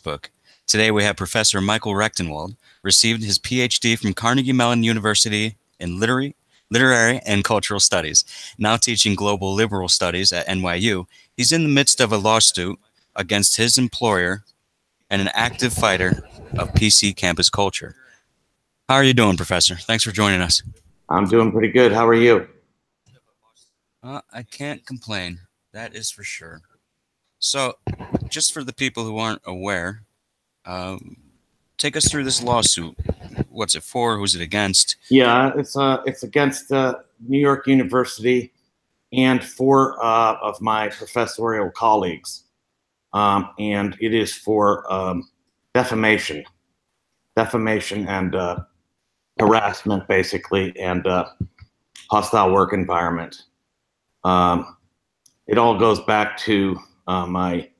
book. Today we have Professor Michael Rectenwald, received his PhD from Carnegie Mellon University in Literary and Cultural Studies, now teaching Global Liberal Studies at NYU. He's in the midst of a lawsuit against his employer and an active fighter of PC campus culture. How are you doing, Professor? Thanks for joining us. I'm doing pretty good. How are you? I can't complain. That is for sure. So, just for the people who aren't aware, take us through this lawsuit. What's it for? Who's it against? Yeah, it's against New York University and four of my professorial colleagues, and it is for defamation and harassment, basically, and hostile work environment. It all goes back to my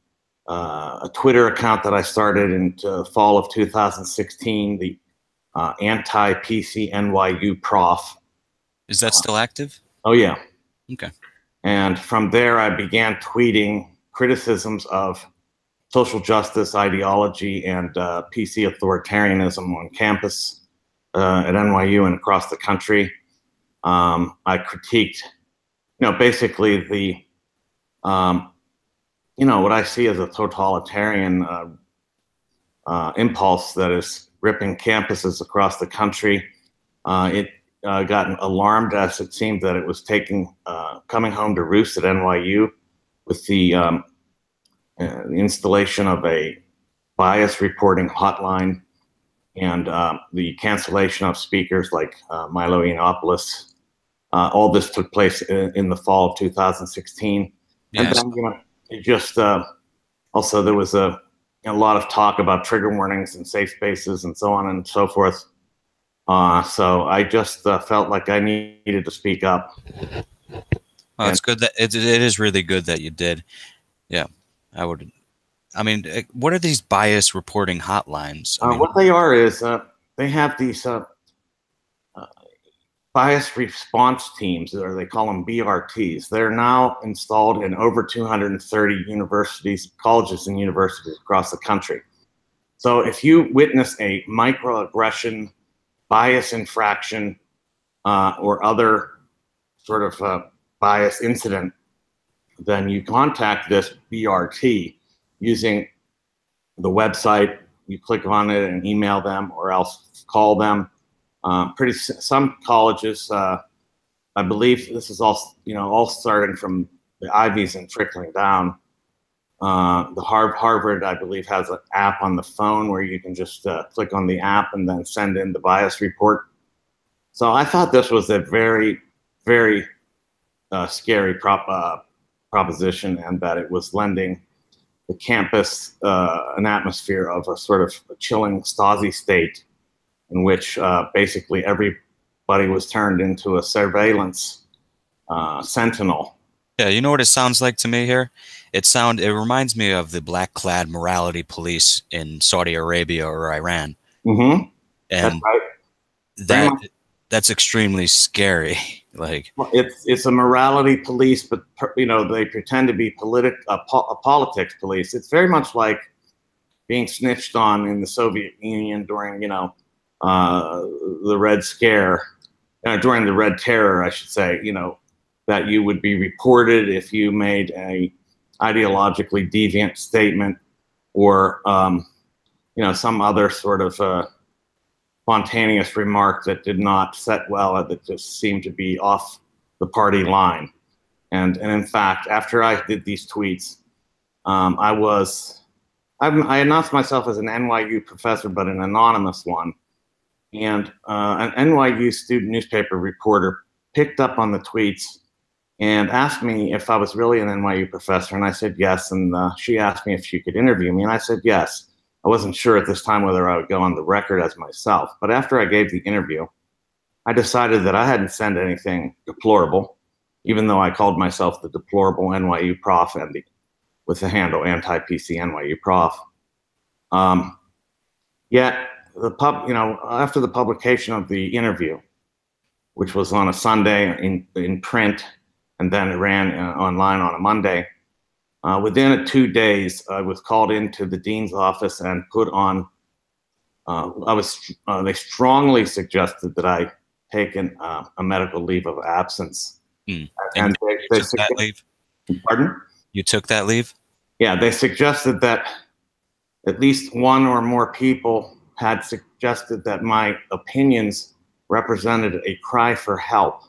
a Twitter account that I started in fall of 2016, the anti-PC NYU prof. Is that still active? Oh, yeah. Okay. And from there, I began tweeting criticisms of social justice ideology and PC authoritarianism on campus at NYU and across the country. I critiqued, basically the what I see as a totalitarian impulse that is ripping campuses across the country. It got alarmed as it seemed that it was coming home to roost at NYU with the installation of a bias reporting hotline and the cancellation of speakers like Milo Yiannopoulos. All this took place in the fall of 2016. Yes. And then, it just also there was a lot of talk about trigger warnings and safe spaces and so on and so forth. So I just felt like I needed to speak up. Well, it's good that it is really good that you did. Yeah, I mean, what are these bias reporting hotlines? What they are is they have these bias response teams, or they call them BRTs. They're now installed in over 230 universities, colleges and universities across the country. So if you witness a microaggression, bias infraction, or other sort of bias incident, then you contact this BRT using the website. You click on it and email them, or else call them. Some colleges, I believe this is all starting from the Ivies and trickling down. The Harvard, I believe, has an app on the phone where you can just click on the app and then send in the bias report. So I thought this was a very, very scary proposition, and that it was lending the campus an atmosphere of a sort of a chilling Stasi state, in which basically everybody was turned into a surveillance sentinel. Yeah, you know what it sounds like to me here? It reminds me of the black-clad morality police in Saudi Arabia or Iran. Mm-hmm. And that's right. That's extremely scary. Like, well, it's a morality police, but they pretend to be politics police. It's very much like being snitched on in the Soviet Union during the Red Scare, during the Red Terror, I should say, that you would be reported if you made a ideologically deviant statement or, some other sort of spontaneous remark that did not set well, that just seemed to be off the party line. And in fact, after I did these tweets, I announced myself as an NYU professor, but an anonymous one. And an NYU student newspaper reporter picked up on the tweets and asked me if I was really an NYU professor, and I said yes. And she asked me if she could interview me, and I said yes. I wasn't sure at this time whether I would go on the record as myself, but after I gave the interview, I decided that I hadn't said anything deplorable, even though I called myself the deplorable NYU prof and with the handle anti-PC NYU prof. Yet after the publication of the interview, which was on a Sunday in print, and then it ran online on a Monday, Within 2 days, I was called into the dean's office and put on. They strongly suggested that I take a medical leave of absence. And they took that leave? Pardon? You took that leave? Yeah, they suggested that at least one or more people had suggested that my opinions represented a cry for help.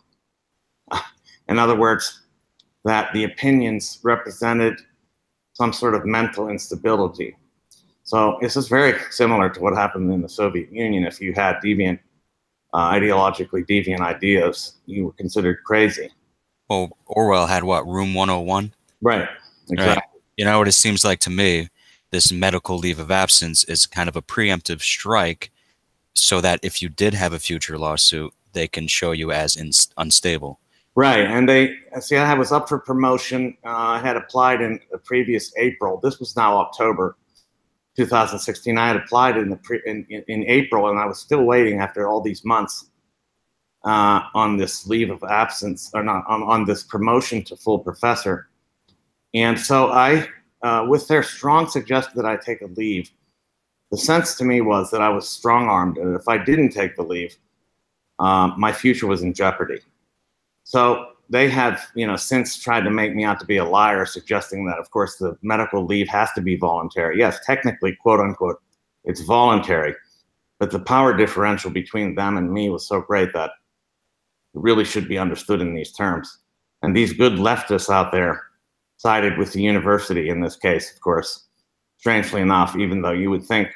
In other words, that the opinions represented some sort of mental instability. So this is very similar to what happened in the Soviet Union. If you had deviant, ideologically deviant ideas, you were considered crazy. Well, Orwell had what, Room 101? Right, exactly. Right. You know what it seems like to me? This medical leave of absence is kind of a preemptive strike so that if you did have a future lawsuit, they can show you as unstable. Right, and I was up for promotion. I had applied in the previous April. This was now October 2016. I had applied in April, and I was still waiting after all these months on this leave of absence, or not, on this promotion to full professor. And so with their strong suggestion that I take a leave, the sense to me was that I was strong-armed, and if I didn't take the leave, my future was in jeopardy. So they have, since tried to make me out to be a liar, suggesting that, of course, the medical leave has to be voluntary. Yes, technically, quote unquote, it's voluntary, but the power differential between them and me was so great that it really should be understood in these terms. And these good leftists out there sided with the university in this case, of course, strangely enough, even though you would think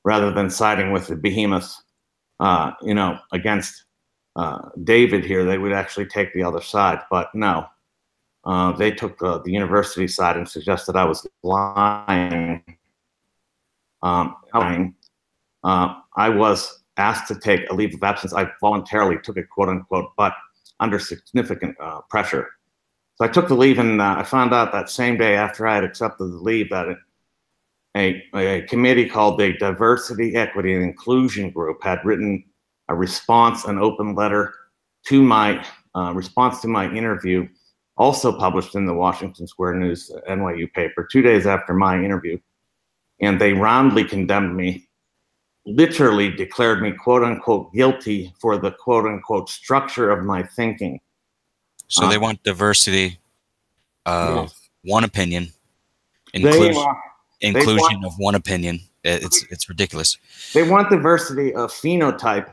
rather than siding with the behemoth, against David here, they would actually take the other side. But no, they took the university side and suggested I was lying. I was asked to take a leave of absence. I voluntarily took it, quote unquote, but under significant pressure. So I took the leave, and I found out that same day after I had accepted the leave that a committee called the Diversity, Equity, and Inclusion Group had written a response, an open letter to my response to my interview, also published in the Washington Square News NYU paper 2 days after my interview. And they roundly condemned me, literally declared me, quote unquote, guilty for the quote unquote structure of my thinking. So they want diversity of one opinion, inclusion of one opinion. It's ridiculous. They want diversity of phenotype,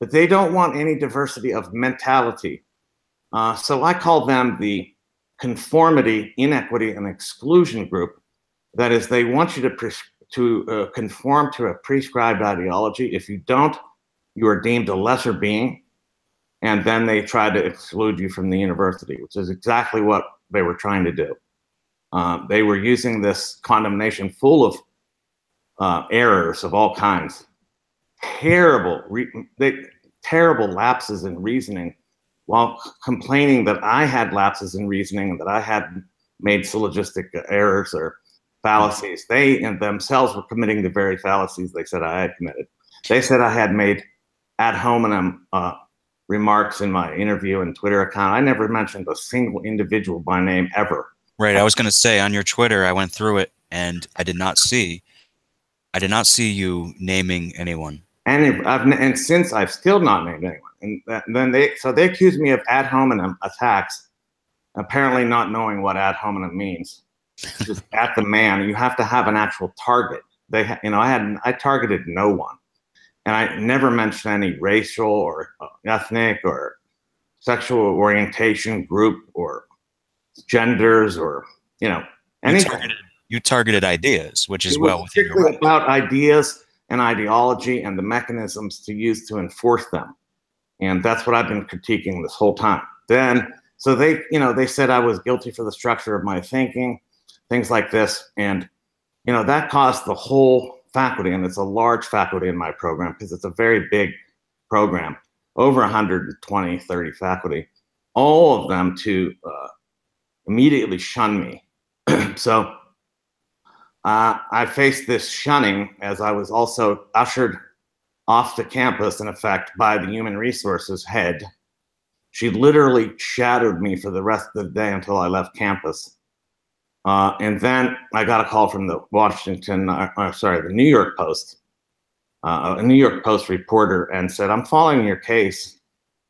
but they don't want any diversity of mentality. So I call them the conformity, inequity, and exclusion group. That is, they want you to conform to a prescribed ideology. If you don't, you are deemed a lesser being, and then they try to exclude you from the university, which is exactly what they were trying to do. They were using this condemnation full of errors of all kinds, terrible lapses in reasoning, while complaining that I had lapses in reasoning and that I had made syllogistic errors or fallacies. They and themselves were committing the very fallacies they said I had committed. They said I had made ad hominem remarks in my interview and Twitter account. I never mentioned a single individual by name ever. Right. I was going to say, on your Twitter, I went through it and I did not see you naming anyone. And since I've still not named anyone. And then they accused me of ad hominem attacks, apparently not knowing what ad hominem means. Just at the man, you have to have an actual target. I targeted no one. And I never mentioned any racial or ethnic or sexual orientation group or genders or, anything. You targeted ideas, which is well within your right. About ideas and ideology and the mechanisms to use to enforce them. And that's what I've been critiquing this whole time. So they said I was guilty for the structure of my thinking, things like this. And, that caused the whole faculty, and it's a large faculty in my program because it's a very big program, over 120, 30 faculty, all of them to immediately shun me. So I faced this shunning as I was also ushered off the campus, in effect, by the human resources head. She literally shadowed me for the rest of the day until I left campus. And then I got a call from the the New York Post, a New York Post reporter, and said, "I'm following your case."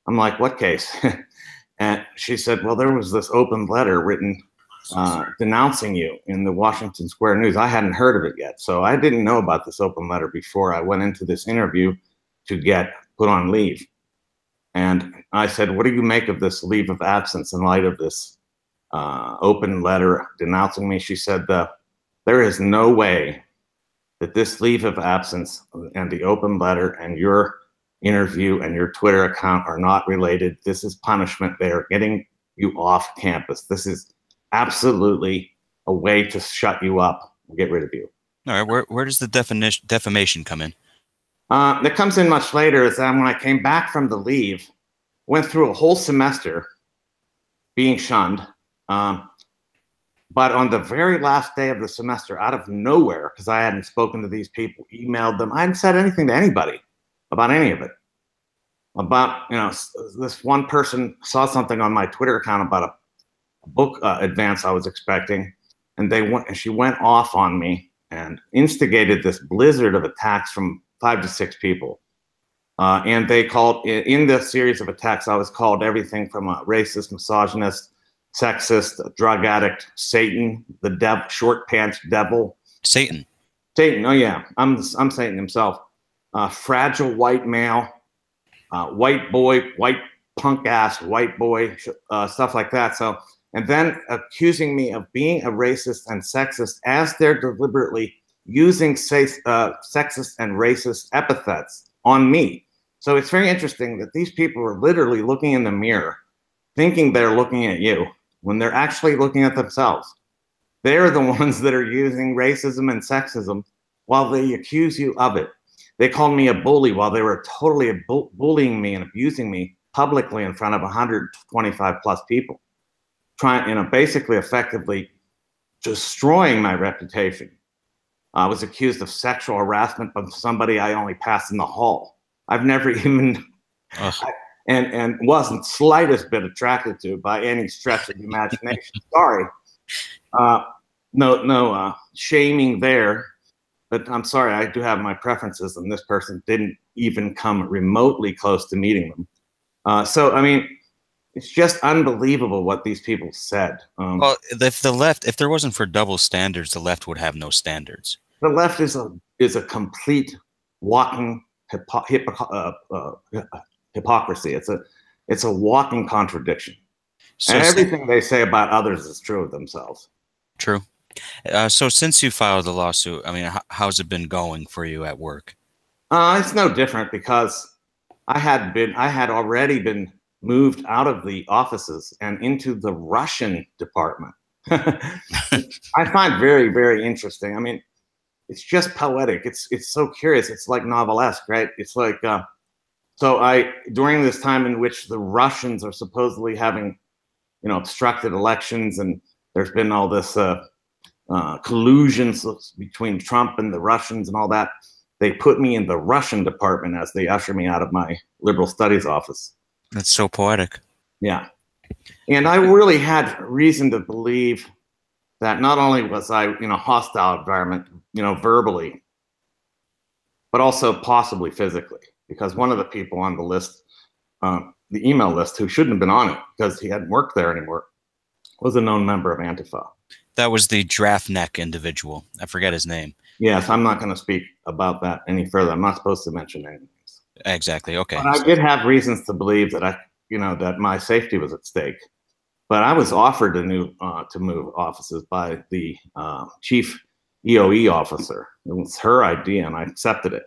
I'm like, "What case?" And she said, "Well, there was this open letter written denouncing you in the Washington Square News." I hadn't heard of it yet, so I didn't know about this open letter before I went into this interview to get put on leave. And I said, "What do you make of this leave of absence in light of this open letter denouncing me?" She said, "There is no way that this leave of absence and the open letter and your interview and your Twitter account are not related. This is punishment. They are getting you off campus. This is absolutely a way to shut you up and get rid of you." All right, where does the defamation come in? That comes in much later. Is that when I came back from the leave, went through a whole semester being shunned. But on the very last day of the semester, out of nowhere, because I hadn't spoken to these people, emailed them, I hadn't said anything to anybody about any of it. About, this one person saw something on my Twitter account about a book advance I was expecting, and she went off on me and instigated this blizzard of attacks from 5 to 6 people. And they called, in this series of attacks, I was called everything from a racist, misogynist, sexist, drug addict, Satan, the devil, short pants devil. Satan. Satan, oh yeah, I'm Satan himself. Fragile white male, white boy, white punk ass white boy, stuff like that. So, and then accusing me of being a racist and sexist as they're deliberately using sexist and racist epithets on me. So it's very interesting that these people are literally looking in the mirror, thinking they're looking at you when they're actually looking at themselves. They're the ones that are using racism and sexism while they accuse you of it. They called me a bully while they were totally bullying me and abusing me publicly in front of 125 plus people, trying, basically effectively destroying my reputation. I was accused of sexual harassment from somebody I only passed in the hall. I've never even, and wasn't slightest bit attracted to by any stretch of the imagination. Sorry. No shaming there, but I'm sorry, I do have my preferences, and this person didn't even come remotely close to meeting them. So, I mean, it's just unbelievable what these people said. Well, if there wasn't for double standards, the left would have no standards. The left is a complete walking hypocrisy. It's a walking contradiction. So and everything they say about others is true of themselves. True. So since you filed the lawsuit, I mean, how's it been going for you at work? It's no different because I had already been moved out of the offices and into the Russian department. I find very, very interesting. I mean, it's just poetic. It's so curious. It's like novelesque, right? It's like, so during this time in which the Russians are supposedly having, obstructed elections, and there's been all this collusion between Trump and the Russians and all that, they put me in the Russian department as they usher me out of my liberal studies office. That's so poetic. Yeah. And I really had reason to believe that not only was I in a hostile environment, verbally, but also possibly physically, because one of the people on the list, the email list, who shouldn't have been on it because he hadn't worked there anymore, was a known member of Antifa. That was the draft neck individual. I forget his name. Yes, I'm not going to speak about that any further. I'm not supposed to mention any names. Exactly. Okay. But I did have reasons to believe that that my safety was at stake. But I was offered to move offices by the chief EOE officer. It was her idea, and I accepted it.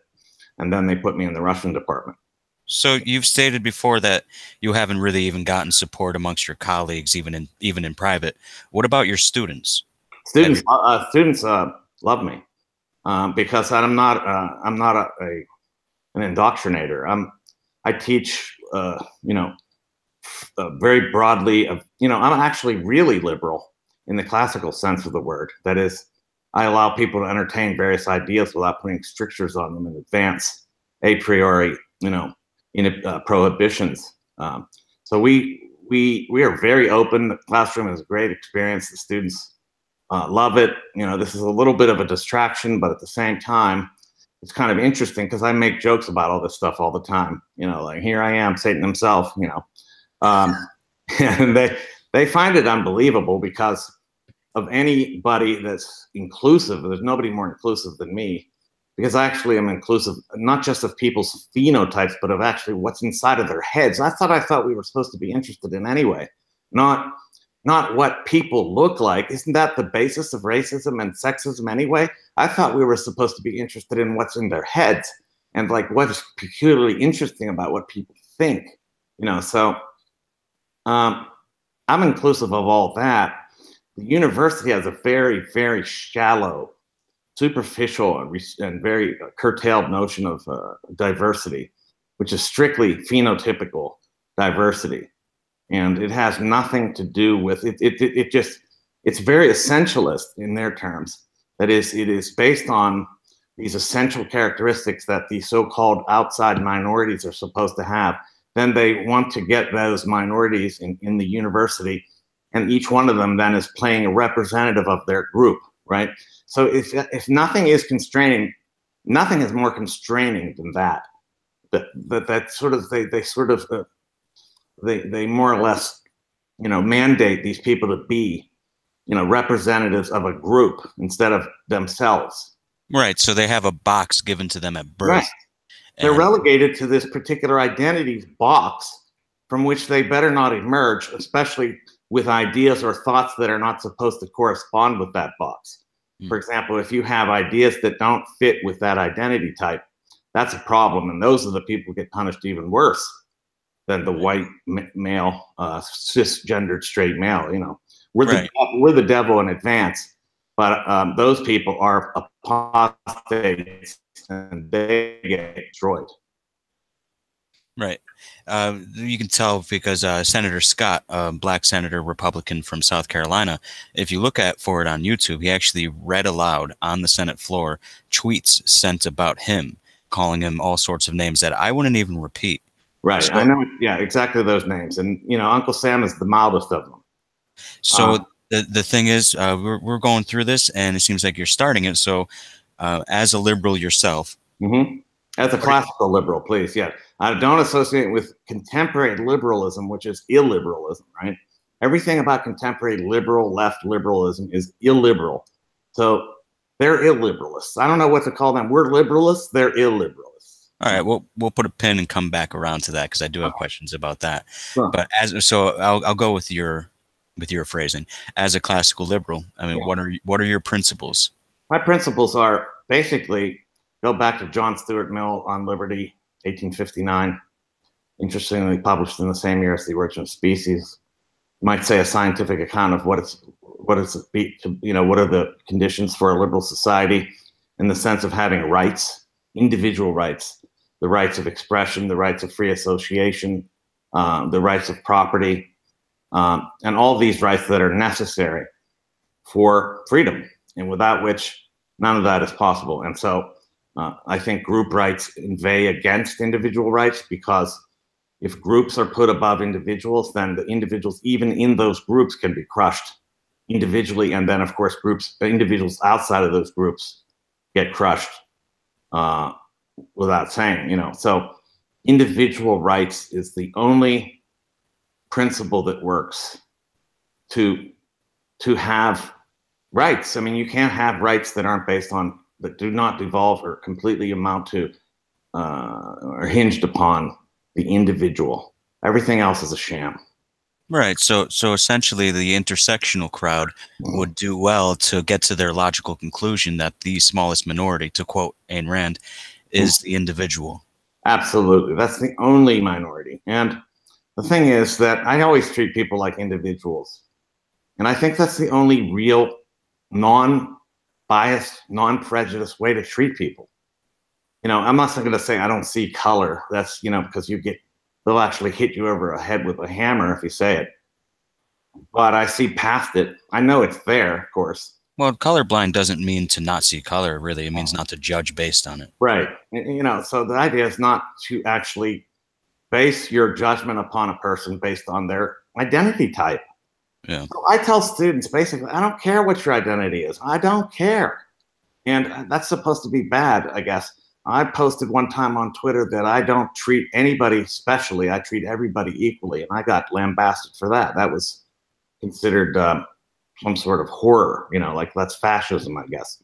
And then they put me in the Russian department. So you've stated before that you haven't really even gotten support amongst your colleagues, even in private. What about your students? Students love me because I'm not an indoctrinator. I teach very broadly. I'm actually really liberal in the classical sense of the word. That is, I allow people to entertain various ideas without putting strictures on them in advance, a priori, prohibitions. So we are very open. The classroom is a great experience. The students love it. You know, this is a little bit of a distraction, but at the same time, it's kind of interesting because I make jokes about all this stuff all the time. You know, like here I am, Satan himself. You know, and they find it unbelievable because of anybody that's inclusive. There's nobody more inclusive than me, because I actually am inclusive not just of people's phenotypes, but of actually what's inside of their heads. I thought we were supposed to be interested in anyway, not what people look like. Isn't that the basis of racism and sexism anyway? I thought we were supposed to be interested in what's in their heads and like what is peculiarly interesting about what people think, you know. So I'm inclusive of all that. The university has a very, very shallow, superficial, and very curtailed notion of diversity, which is strictly phenotypical diversity. And it has nothing to do with it. It's very essentialist in their terms. That is, it is based on these essential characteristics that the so-called outside minorities are supposed to have. Then they want to get those minorities in the university, and each one of them then is playing a representative of their group, right? So if nothing is constraining, nothing is more constraining than that. That sort of they more or less, you know, mandate these people to be, you know, representatives of a group instead of themselves. Right. So they have a box given to them at birth. Right. They're relegated to this particular identity box from which they better not emerge, especially with ideas or thoughts that are not supposed to correspond with that box. For example, if you have ideas that don't fit with that identity type, that's a problem. And those are the people who get punished even worse than the white male, cisgendered straight male. You know, we're the devil in advance, but those people are apostates and they get destroyed. Right. You can tell because Senator Scott, a black senator, Republican from South Carolina, if you look for it on YouTube, he actually read aloud on the Senate floor tweets sent about him, calling him all sorts of names that I wouldn't even repeat. Right. So, I know. Yeah, exactly those names. And, you know, Uncle Sam is the mildest of them. So the thing is, we're going through this, and it seems like you're starting it. So as a liberal yourself. As a classical liberal, please. Yeah. I don't associate it with contemporary liberalism, which is illiberalism, right? Everything about contemporary liberal, left liberalism is illiberal. So they're illiberalists. I don't know what to call them. We're liberalists. They're illiberalists. All right. We'll put a pin and come back around to that because I do have questions about that. Sure. But I'll go with your phrasing. As a classical liberal, I mean, what are your principles? My principles are basically go back to John Stuart Mill on Liberty, 1859. Interestingly, published in the same year as The Origin of Species. You might say a scientific account of what are the conditions for a liberal society in the sense of having rights, individual rights, the rights of expression, the rights of free association, the rights of property, and all these rights that are necessary for freedom, and without which none of that is possible. And so I think group rights inveigh against individual rights, because if groups are put above individuals, then the individuals even in those groups can be crushed individually, and then of course individuals outside of those groups get crushed without saying, you know. So individual rights is the only principle that works to have rights. I mean, you can't have rights that aren't based on, that do not devolve or completely amount to or hinged upon the individual. Everything else is a sham. Right. So essentially the intersectional crowd would do well to get to their logical conclusion that the smallest minority, to quote Ayn Rand, is the individual. Absolutely. That's the only minority. And the thing is that I always treat people like individuals. And I think that's the only real non-biased, non-prejudiced way to treat people. You know, I'm not going to say I don't see color. That's, you know, because they'll actually hit you over the head with a hammer if you say it. But I see past it. I know it's there, of course. Well, colorblind doesn't mean to not see color, really. It means not to judge based on it. Right. You know, so the idea is not to actually base your judgment upon a person based on their identity type. Yeah. So I tell students basically, I don't care what your identity is. I don't care. And that's supposed to be bad, I guess. I posted one time on Twitter that I don't treat anybody specially. I treat everybody equally. And I got lambasted for that. That was considered some sort of horror, like that's fascism, I guess.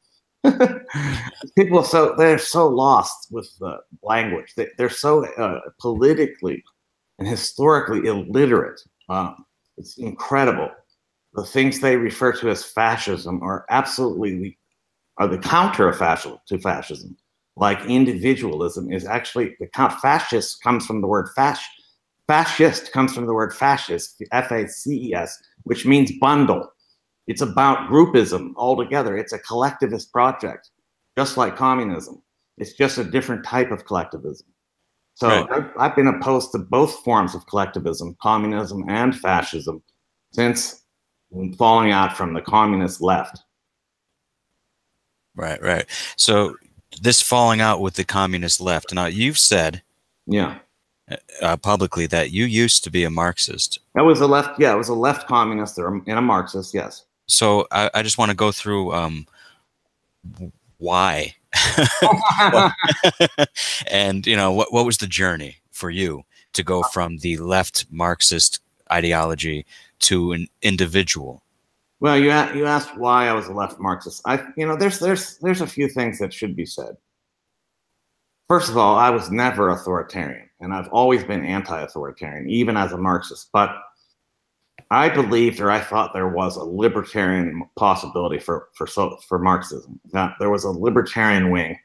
People they're so lost with the language. They're so politically and historically illiterate. It's incredible. The things they refer to as fascism are absolutely the counter of fascism. Like individualism is actually fascist comes from the word fascist comes from the word fascist, FACES, which means bundle. It's about groupism altogether. It's a collectivist project, just like communism. It's just a different type of collectivism. So right. I've been opposed to both forms of collectivism, communism and fascism, since falling out from the communist left. Right, right. So this falling out with the communist left. Now, you've said publicly that you used to be a Marxist. That was a left, yeah, it was a left communist and a Marxist, yes. So I just want to go through why. And, what was the journey for you to go from the left Marxist ideology to an individual? Well, you asked why I was a left Marxist. There's a few things that should be said. First of all, I was never authoritarian, and I've always been anti-authoritarian, even as a Marxist. But I believed, or I thought, there was a libertarian possibility for Marxism. That there was a libertarian wing,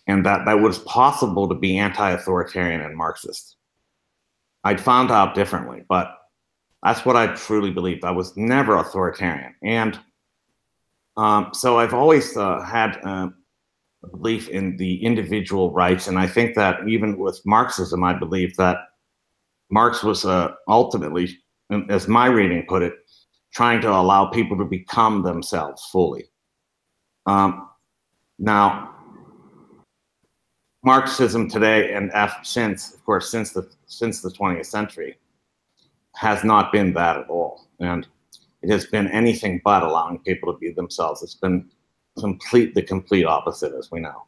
and that was possible to be anti-authoritarian and Marxist. I'd found out differently, but that's what I truly believed. I was never authoritarian. And so I've always had a belief in the individual rights. And I think that even with Marxism, I believe that Marx was ultimately, as my reading put it, trying to allow people to become themselves fully. Now, Marxism today and since the 20th century, has not been that at all. And it has been anything but allowing people to be themselves. It's been the complete opposite, as we know.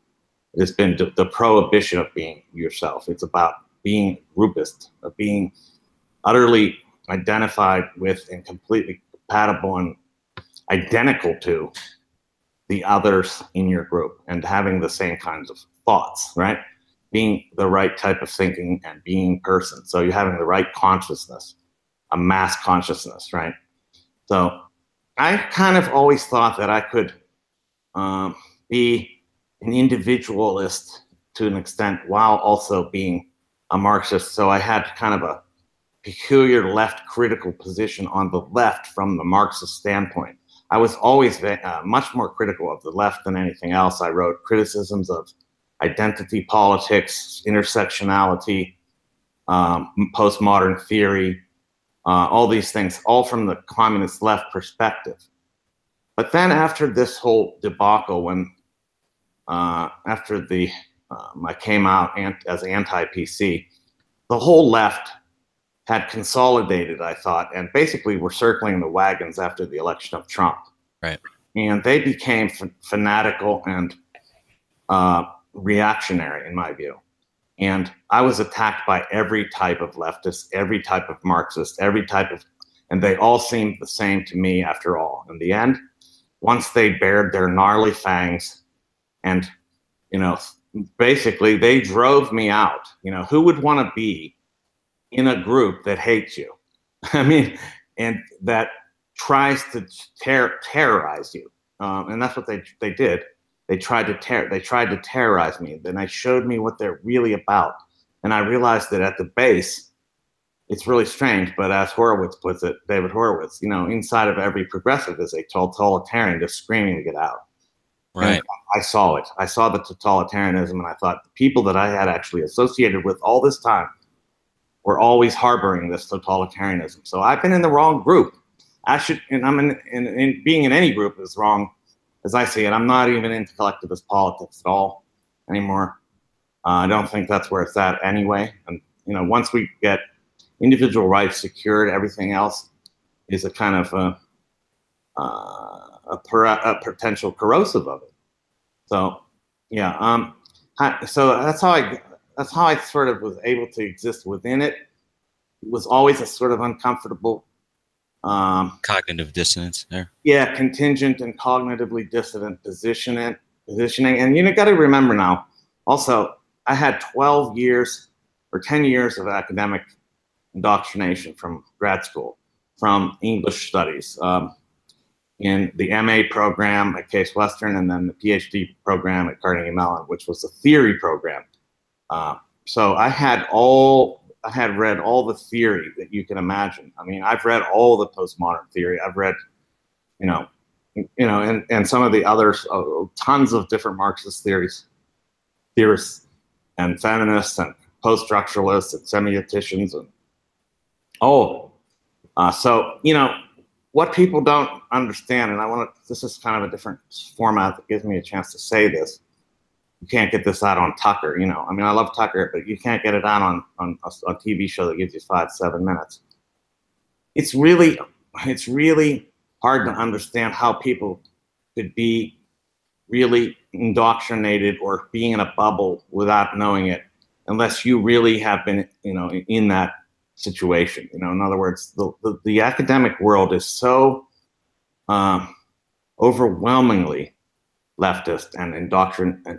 It has been the prohibition of being yourself. It's about being groupist, of being utterly identified with and completely compatible and identical to the others in your group and having the same kinds of thoughts, right? Being the right type of thinking and being person. So you're having the right consciousness, a mass consciousness, right? So I kind of always thought that I could be an individualist to an extent while also being a Marxist. So I had kind of a peculiar left critical position on the left from the Marxist standpoint. I was always much more critical of the left than anything else. I wrote criticisms of identity politics, intersectionality, postmodern theory, all these things, all from the communist left perspective. But then after this whole debacle, when after I came out as anti-PC, the whole left had consolidated, I thought, and basically were circling the wagons after the election of Trump. Right. And they became fanatical and reactionary, in my view. And I was attacked by every type of leftist, every type of Marxist, and they all seemed the same to me after all. In the end, once they bared their gnarly fangs and, basically they drove me out. Who would want to be in a group that hates you? I mean, and that tries to terrorize you. And that's what they did. They tried to terrorize me. Then they showed me what they're really about. And I realized that at the base, it's really strange, but as Horowitz puts it, David Horowitz, inside of every progressive is a totalitarian just screaming to get out. Right. And I saw it. I saw the totalitarianism, and I thought the people that I had actually associated with all this time were always harboring this totalitarianism. So I've been in the wrong group. And being in any group is wrong, as I see it. I'm not even into collectivist politics at all anymore. I don't think that's where it's at anyway. And once we get individual rights secured, everything else is a kind of a potential corrosive of it. So yeah, so that's how I sort of was able to exist within it. It was always a sort of uncomfortable cognitive dissonance there. Yeah, contingent and cognitively dissonant positioning. And you got to remember now, also, I had 12 years or 10 years of academic indoctrination from grad school, from English studies, in the MA program at Case Western, and then the PhD program at Carnegie Mellon, which was a theory program. So I had read all the theory that you can imagine. I mean, I've read all the postmodern theory. I've read, and some of the others, tons of different Marxist theorists, and feminists, and post-structuralists, and semioticians, and all. So what people don't understand, and this is kind of a different format that gives me a chance to say this. You can't get this out on Tucker, I mean, I love Tucker, but you can't get it out on a TV show that gives you 5-7 minutes. It's really hard to understand how people could be really indoctrinated or being in a bubble without knowing it, unless you really have been, in that situation. In other words, the academic world is so overwhelmingly leftist and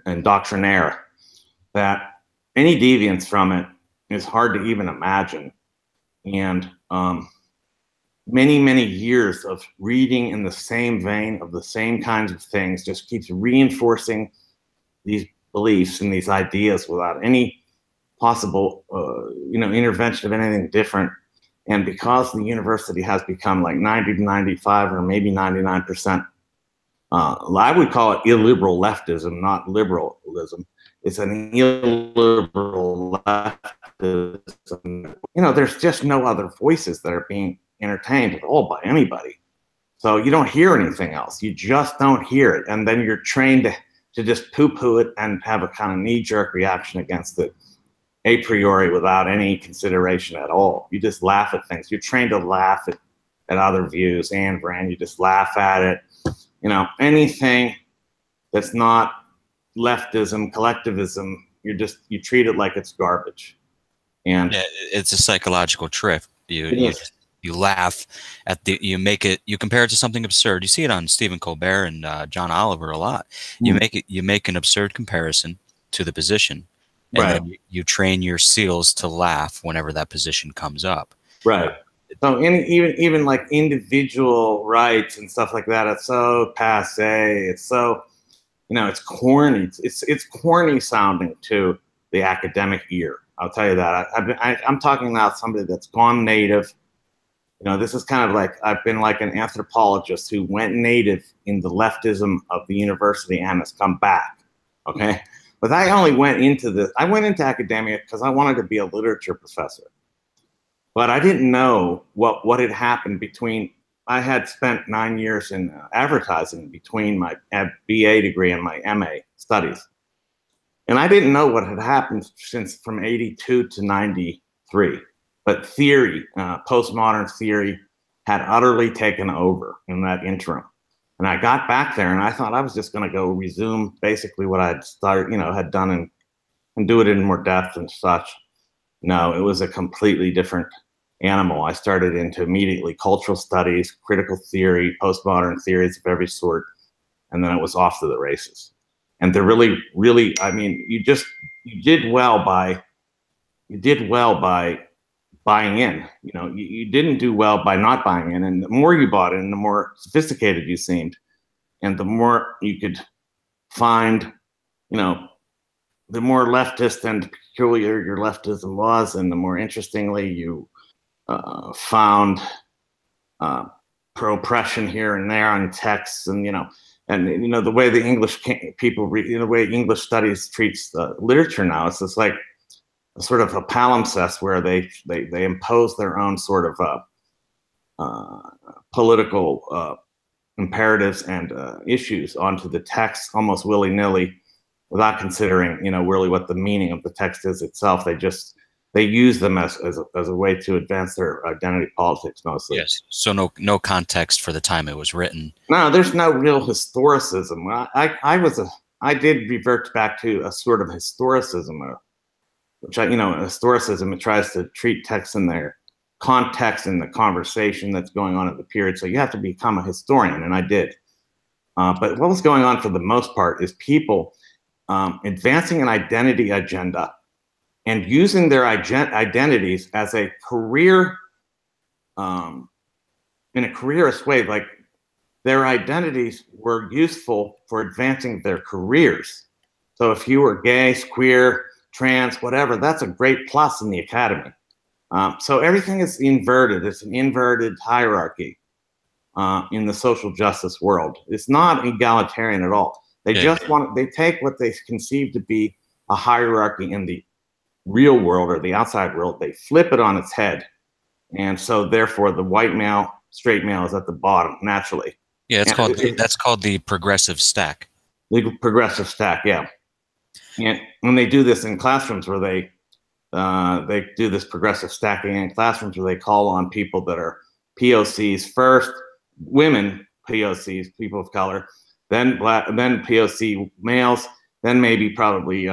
indoctrinaire that any deviance from it is hard to even imagine. And many years of reading in the same vein of the same kinds of things just keeps reinforcing these beliefs and these ideas without any possible intervention of anything different. And because the university has become like 90 to 95 or maybe 99%, I would call it illiberal leftism, not liberalism. It's an illiberal leftism. There's just no other voices that are being entertained at all by anybody. So you don't hear anything else. You just don't hear it. And then you're trained to just poo-poo it and have a kind of knee-jerk reaction against it a priori without any consideration at all. You just laugh at things. You're trained to laugh at other views. Ayn Rand, you just laugh at it. Anything that's not leftism, collectivism, you treat it like it's garbage. And yeah, it's a psychological trick. You laugh at you compare it to something absurd. You see it on Stephen Colbert and John Oliver a lot. You make an absurd comparison to the position, and right. then you train your seals to laugh whenever that position comes up. Right. So even like individual rights and stuff like that, it's so passe. It's so, it's corny. It's corny sounding to the academic ear. I'll tell you that. I'm talking about somebody that's gone native. This is kind of like I've been like an anthropologist who went native in the leftism of the university and has come back. Okay, but I only went into academia because I wanted to be a literature professor. But I didn't know what had happened between. I had spent 9 years in advertising between my BA degree and my MA studies. And I didn't know what had happened from 82 to 93. But theory, postmodern theory, had utterly taken over in that interim. And I got back there and I thought I was just going to go resume basically what I'd started, had done and do it in more depth and such. No, it was a completely different animal. I started into immediately cultural studies, critical theory, postmodern theories of every sort, and then it was off to the races. And they're really, I mean, you did well by buying in. You didn't do well by not buying in. And the more you bought in, the more sophisticated you seemed, and the more you could find, the more leftist and peculiar your leftism was, and the more interestingly you found pro-oppression here and there on texts, and the way the English people read, the way English studies treats literature now, it's just like a sort of a palimpsest where they impose their own sort of political imperatives and issues onto the text almost willy-nilly, without considering really what the meaning of the text is itself. They just they use them as a way to advance their identity politics mostly. Yes. So no context for the time it was written. No, there's no real historicism. I did revert back to a sort of historicism, which historicism, it tries to treat text in their context and the conversation that's going on at the period. So you have to become a historian, and I did. But what was going on for the most part is people advancing an identity agenda and using their identities as a career, in a careerist way. Like, their identities were useful for advancing their careers. So if you were gay, queer, trans, whatever, that's a great plus in the academy. So everything is inverted. It's an inverted hierarchy in the social justice world. It's not egalitarian at all. They they take what they conceive to be a hierarchy in the real world or the outside world, they flip it on its head. And so therefore the white male, straight male is at the bottom naturally. Yeah, that's called the progressive stack. The progressive stack, yeah. And when they do this in classrooms where they do this progressive stacking in classrooms where they call on people that are POCs first, women POCs, people of color, then black, then POC males, then maybe probably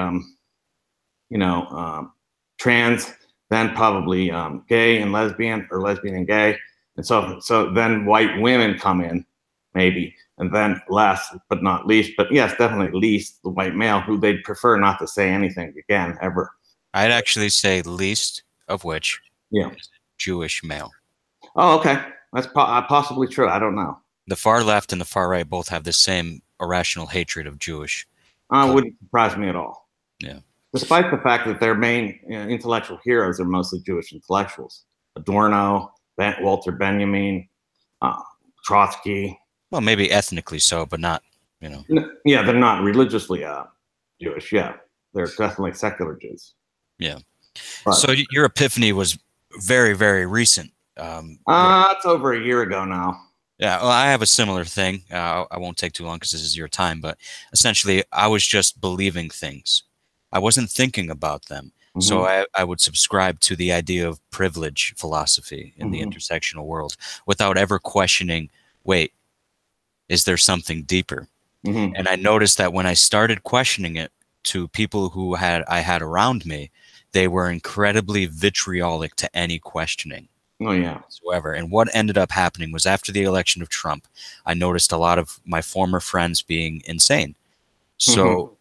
trans, then probably gay and lesbian, or lesbian and gay, and so then white women come in maybe, and then last but not least, but yes, definitely least, the white male, who they'd prefer not to say anything again ever. I'd actually say least of which, yeah, Jewish male. Oh, okay, that's possibly true. I don't know. The far left and the far right both have the same irrational hatred of Jewish. Wouldn't surprise me at all. Yeah. Despite the fact that their main intellectual heroes are mostly Jewish intellectuals. Adorno, Walter Benjamin, Trotsky. Well, maybe ethnically so, but not, Yeah, they're not religiously Jewish. Yeah, they're definitely secular Jews. Yeah. But, so your epiphany was very, very recent. It's over a year ago now. Yeah, well, I have a similar thing. I won't take too long because this is your time, but essentially I was just believing things. I wasn't thinking about them. Mm-hmm. So I would subscribe to the idea of privilege philosophy in the intersectional world without ever questioning, wait, is there something deeper? And I noticed that when I started questioning it to people who I had around me, they were incredibly vitriolic to any questioning. Oh, yeah. Whatsoever. And what ended up happening was after the election of Trump, I noticed a lot of my former friends being insane. So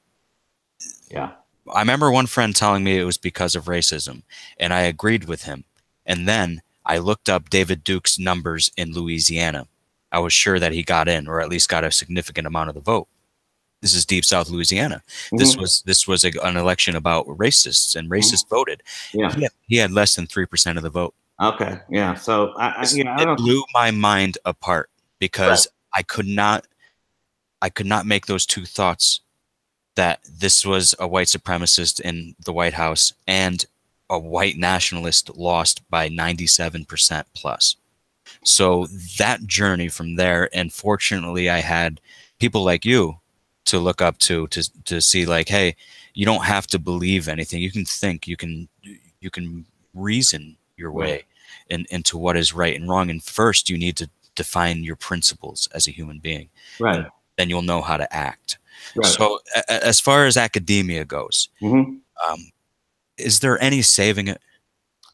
yeah, I remember one friend telling me it was because of racism, and I agreed with him. And then I looked up David Duke's numbers in Louisiana. I was sure that he got in, or at least got a significant amount of the vote. This is Deep South Louisiana. This was an election about racists, and racists voted. Yeah, he had less than 3% of the vote. Okay, yeah. So it blew my mind apart because I could not make those two thoughts, that this was a white supremacist in the White House and a white nationalist lost by 97% plus. So that journey from there, and fortunately I had people like you to look up to see, like, hey, you don't have to believe anything. You can think, you can reason your way into what is right and wrong. And first you need to define your principles as a human being. Right. And then you'll know how to act. Right. So as far as academia goes, is there any saving it?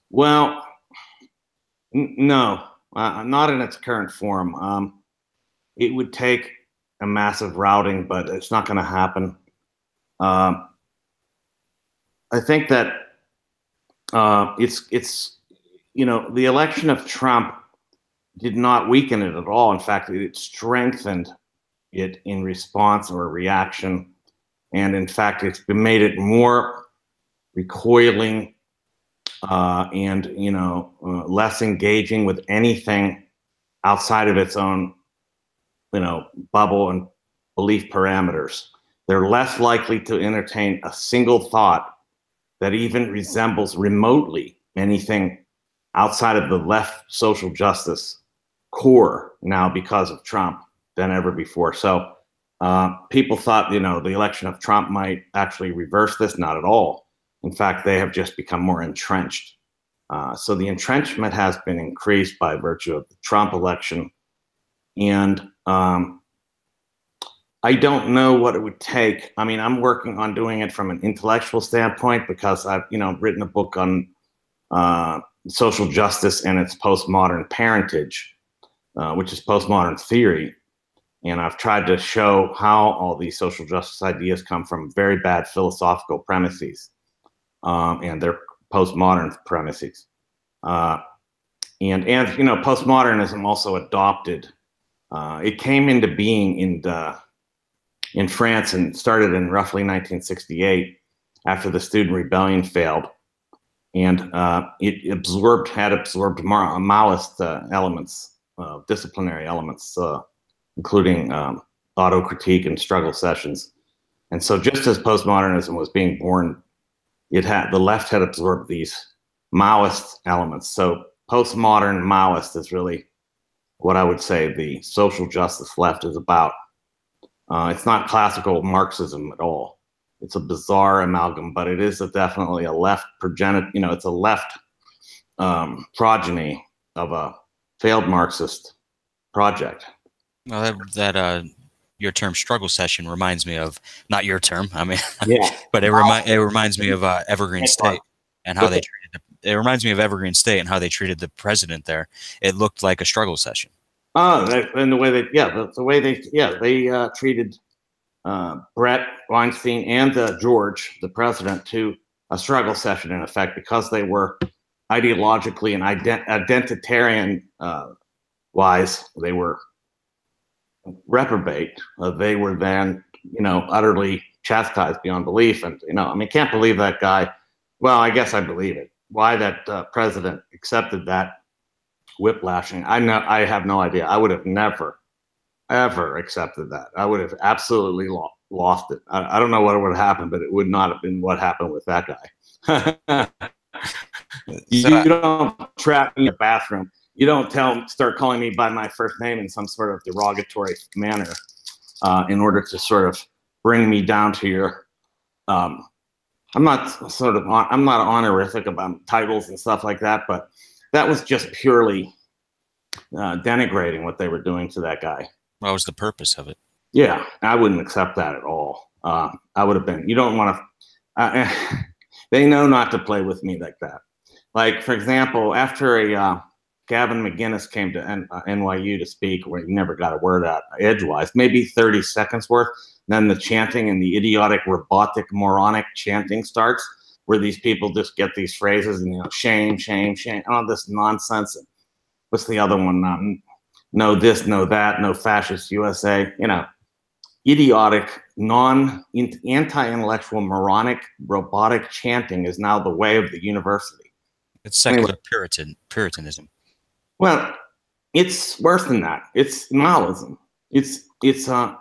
Well, no, not in its current form. It would take a massive routing, but it's not going to happen. I think that it's the election of Trump did not weaken it at all. In fact, it strengthened it in response or reaction. And in fact, it's made it more recoiling and, less engaging with anything outside of its own, bubble and belief parameters. They're less likely to entertain a single thought that even resembles remotely anything outside of the left social justice core now because of Trump than ever before. So people thought, the election of Trump might actually reverse this. Not at all. In fact, they have just become more entrenched. So the entrenchment has been increased by virtue of the Trump election. And I don't know what it would take. I mean, I'm working on doing it from an intellectual standpoint because I've, written a book on social justice and its postmodern parentage, which is postmodern theory. And I've tried to show how all these social justice ideas come from very bad philosophical premises, and they're postmodern premises. And postmodernism also adopted. It came into being in France and started in roughly 1968 after the student rebellion failed, and it had absorbed Maoist elements, disciplinary elements, including auto critique and struggle sessions. And so, just as postmodernism was being born, the left had absorbed these Maoist elements. So, postmodern Maoist is really what I would say the social justice left is about. It's not classical Marxism at all. It's a bizarre amalgam, but it is definitely a left it's a left progeny of a failed Marxist project. Well, that your term struggle session reminds me of, not your term, I mean, yeah, but it reminds me of Evergreen State and how they treated it reminds me of Evergreen State and how they treated the president there. It looked like a struggle session. Oh, and the way they treated Brett Weinstein and George, the president, to a struggle session in effect, because they were ideologically and identitarian wise, they were reprobate. They were then, utterly chastised beyond belief. And, can't believe that guy. Well, I guess I believe it. Why that president accepted that whiplashing, I have no idea. I would have never, ever accepted that. I would have absolutely lost it. I don't know what would have happened, but it would not have been what happened with that guy. You don't trap me in the bathroom. You don't start calling me by my first name in some sort of derogatory manner in order to sort of bring me down to your. I'm not honorific about titles and stuff like that, but that was just purely denigrating what they were doing to that guy. What was the purpose of it? Yeah, I wouldn't accept that at all. I would have been. You don't want to. They know not to play with me like that. Like, for example, after Gavin McGinnis came to NYU to speak, where he never got a word out edgewise, maybe 30 seconds worth. Then the chanting and the idiotic, robotic, moronic chanting starts, where these people just get these phrases and, shame, shame, shame, all this nonsense. And what's the other one? No this, no that, no fascist USA. Idiotic, anti-intellectual, moronic, robotic chanting is now the way of the university. It's secular Puritanism. Well, it's worse than that. It's Maoism. It's a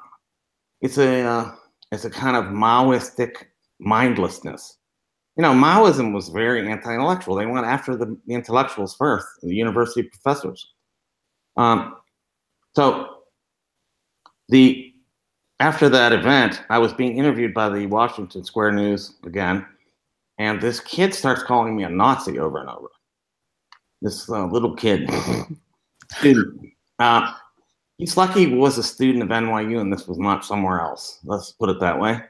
kind of Maoistic mindlessness. Maoism was very anti-intellectual. They went after the intellectuals first, the university professors. After that event, I was being interviewed by the Washington Square News again, and this kid starts calling me a Nazi over and over. This little kid. He's lucky he was a student of NYU and this was not somewhere else. Let's put it that way.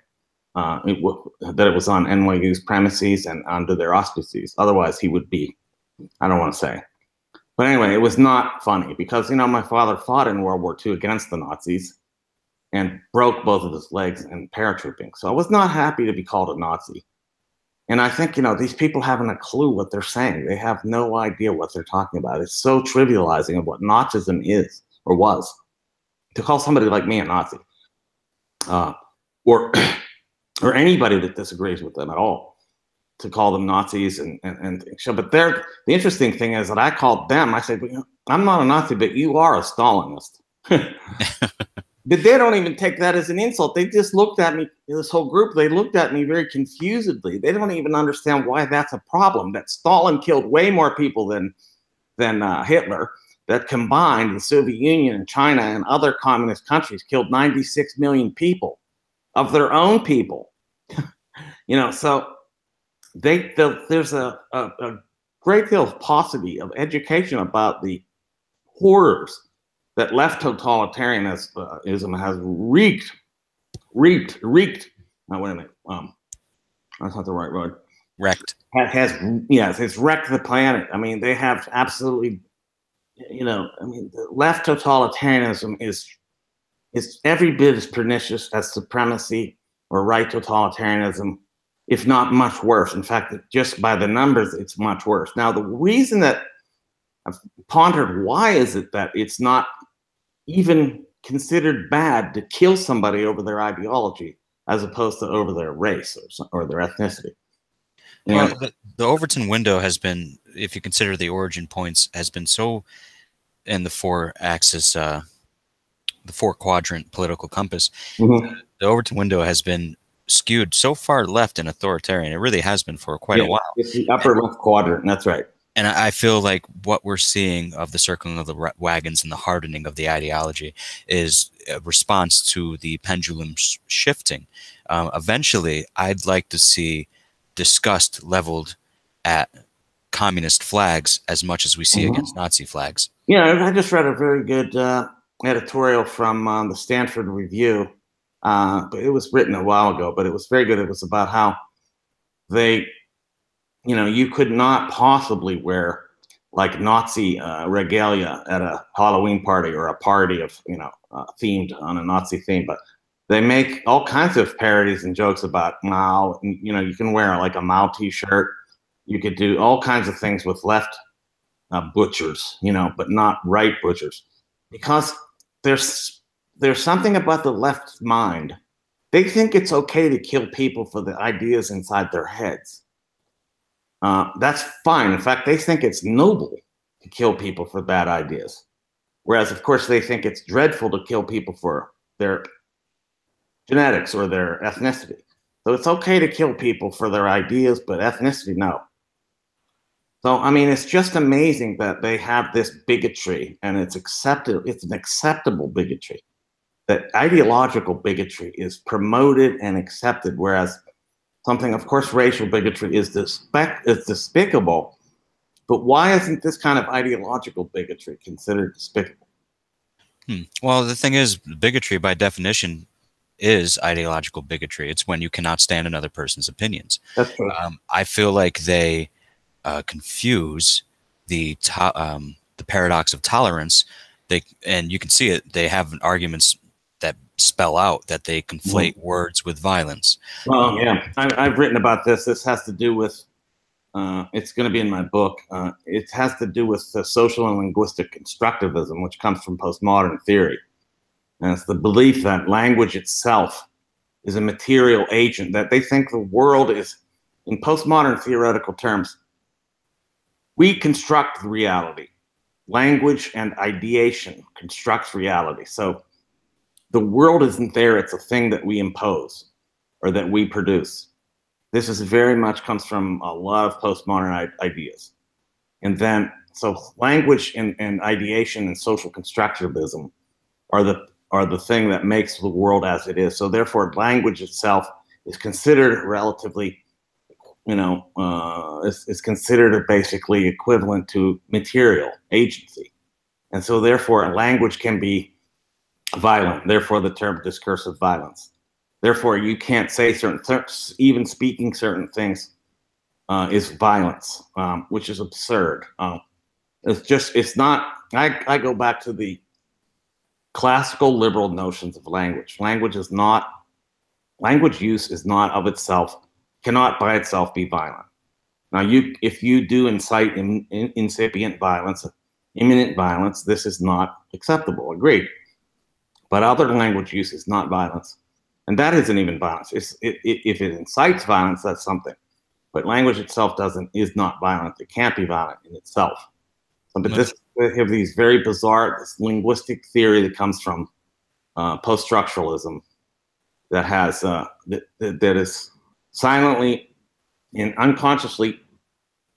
That it was on NYU's premises and under their auspices. Otherwise, he would be, I don't want to say. But anyway, it was not funny because, my father fought in World War II against the Nazis and broke both of his legs in paratrooping. So I was not happy to be called a Nazi. And I think, these people haven't a clue what they're saying. They have no idea what they're talking about. It's so trivializing of what Nazism is or was. To call somebody like me a Nazi, or anybody that disagrees with them at all, to call them Nazis and so. But the interesting thing is that I called them. I said, "I'm not a Nazi, but you are a Stalinist." But they don't even take that as an insult. They just looked at me. This whole group, they looked at me very confusedly. They don't even understand why that's a problem. That Stalin killed way more people than Hitler. That combined, the Soviet Union and China and other communist countries killed 96 million people of their own people. So there's a great deal of paucity of education about the horrors that left totalitarianism has wreaked. No, wait a minute. That's not the right word. Wrecked. Yes, it's wrecked the planet. I mean, they have absolutely, I mean, the left totalitarianism is every bit as pernicious as supremacy or right totalitarianism, if not much worse. In fact, just by the numbers, it's much worse. Now, the reason that I've pondered why is it that it's not even considered bad to kill somebody over their ideology as opposed to over their race or their ethnicity. Well, the Overton window has been, if you consider the origin points, has been so in the four-axis, the four-quadrant political compass. Mm-hmm. The Overton window has been skewed so far left and authoritarian. It really has been for quite a while. It's the upper left quadrant. That's right. And I feel like what we're seeing of the circling of the wagons and the hardening of the ideology is a response to the pendulum shifting. Eventually, I'd like to see disgust leveled at communist flags as much as we see against Nazi flags. Yeah, I just read a very good editorial from the Stanford Review. But it was written a while ago, but it was very good. It was about how they, you could not possibly wear like Nazi regalia at a Halloween party or a party of, themed on a Nazi theme. But they make all kinds of parodies and jokes about Mao. And, you can wear like a Mao t-shirt. You could do all kinds of things with left butchers, but not right butchers, because there's something about the left mind. They think it's okay to kill people for the ideas inside their heads. That's fine. In fact, they think it's noble to kill people for bad ideas. Whereas, of course, they think it's dreadful to kill people for their genetics or their ethnicity. So it's okay to kill people for their ideas, but ethnicity, no. So, I mean, it's just amazing that they have this bigotry, and it's accepted. It's an acceptable bigotry. That ideological bigotry is promoted and accepted, whereas something, of course, racial bigotry is despicable. But why isn't this kind of ideological bigotry considered despicable? Well, the thing is, bigotry by definition is ideological bigotry. It's when you cannot stand another person's opinions. That's true. I feel like they confuse the paradox of tolerance. And you can see it. They have arguments that spell out that they conflate words with violence. Well, yeah, I've written about this. This has to do with, it's going to be in my book. It has to do with social and linguistic constructivism, which comes from postmodern theory. And it's the belief that language itself is a material agent, that they think the world is, in postmodern theoretical terms, we construct reality. Language and ideation constructs reality. So the world isn't there. It's a thing that we impose or that we produce. This is very much comes from a lot of postmodern ideas. And then, so language and ideation and social constructivism are the thing that makes the world as it is. So therefore, language itself is considered relatively, is considered basically equivalent to material agency. And so therefore, language can be violent, therefore the term discursive violence. Therefore, you can't say certain things, even speaking certain things is violence, which is absurd. It's not, I go back to the classical liberal notions of language. Language use is not of itself, cannot by itself be violent. Now, if you do incite incipient violence, imminent violence, this is not acceptable, agreed. But other language use is not violence. And that isn't even violence. If it incites violence, that's something. But language itself is not violent. It can't be violent in itself. So, but they have these very bizarre, this linguistic theory that comes from post-structuralism that has that is silently and unconsciously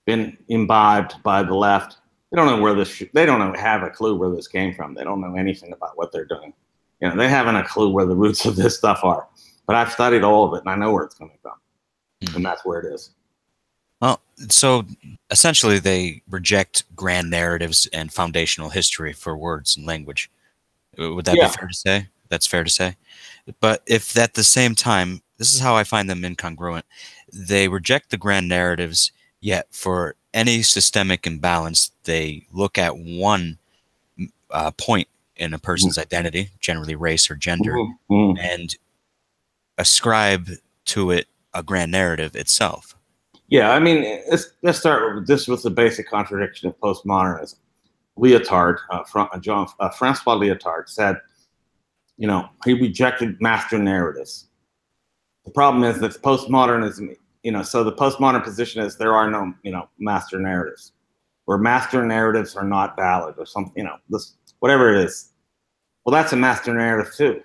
been imbibed by the left. They don't know where they don't have a clue where this came from. They don't know anything about what they're doing. They haven't a clue where the roots of this stuff are. But I've studied all of it, and I know where it's coming from. And that's where it is. Well, so essentially they reject grand narratives and foundational history for words and language. Would that be Yeah. fair to say? That's fair to say. But if at the same time, this is how I find them incongruent, they reject the grand narratives, yet for any systemic imbalance, they look at one point in a person's identity, generally race or gender, Mhm. Mhm. and ascribe to it a grand narrative itself. Yeah, I mean, let's start with this with the basic contradiction of postmodernism. Lyotard, Francois Lyotard said, he rejected master narratives. The problem is that postmodernism, so the postmodern position is there are no, master narratives, or master narratives are not valid, or something, this whatever it is. Well, that's a master narrative too.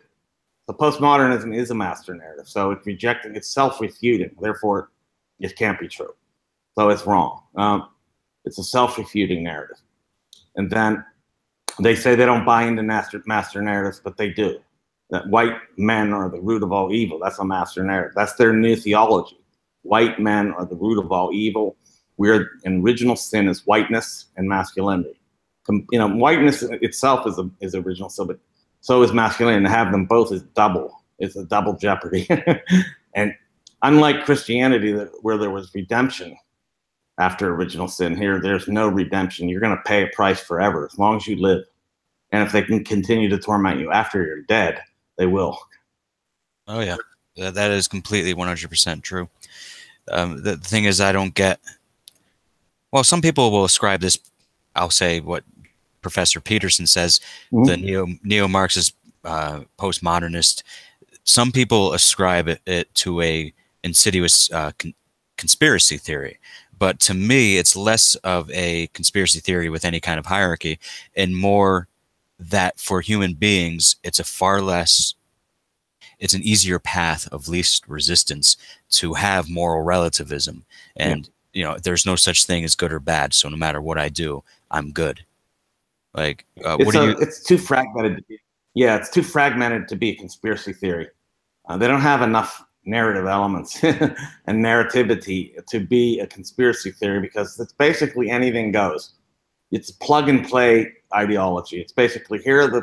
So postmodernism is a master narrative. So it's rejecting, it's self-refuting. Therefore, it can't be true. So it's wrong. It's a self-refuting narrative. And then they say they don't buy into master narratives, but they do. That white men are the root of all evil. That's a master narrative. That's their new theology. White men are the root of all evil. We're in original sin is whiteness and masculinity. Whiteness itself is original sin, but so is masculinity. And to have them both is double. It's a double jeopardy. And unlike Christianity, where there was redemption after original sin, here there's no redemption. You're going to pay a price forever as long as you live. And if they can continue to torment you after you're dead, they will. Oh, yeah. That is completely 100% true. The thing is, I don't get. Well, some people will ascribe this, I'll say what Professor Peterson says, the neo-Marxist postmodernist. Some people ascribe it to a insidious conspiracy theory. But to me, it's less of a conspiracy theory with any kind of hierarchy and more that for human beings, it's an easier path of least resistance to have moral relativism. And, there's no such thing as good or bad. So no matter what I do, I'm good. Like, it's too fragmented. It's too fragmented to be a conspiracy theory. They don't have enough narrative elements and narrativity to be a conspiracy theory because it's basically anything goes. It's plug and play ideology. It's basically, here are the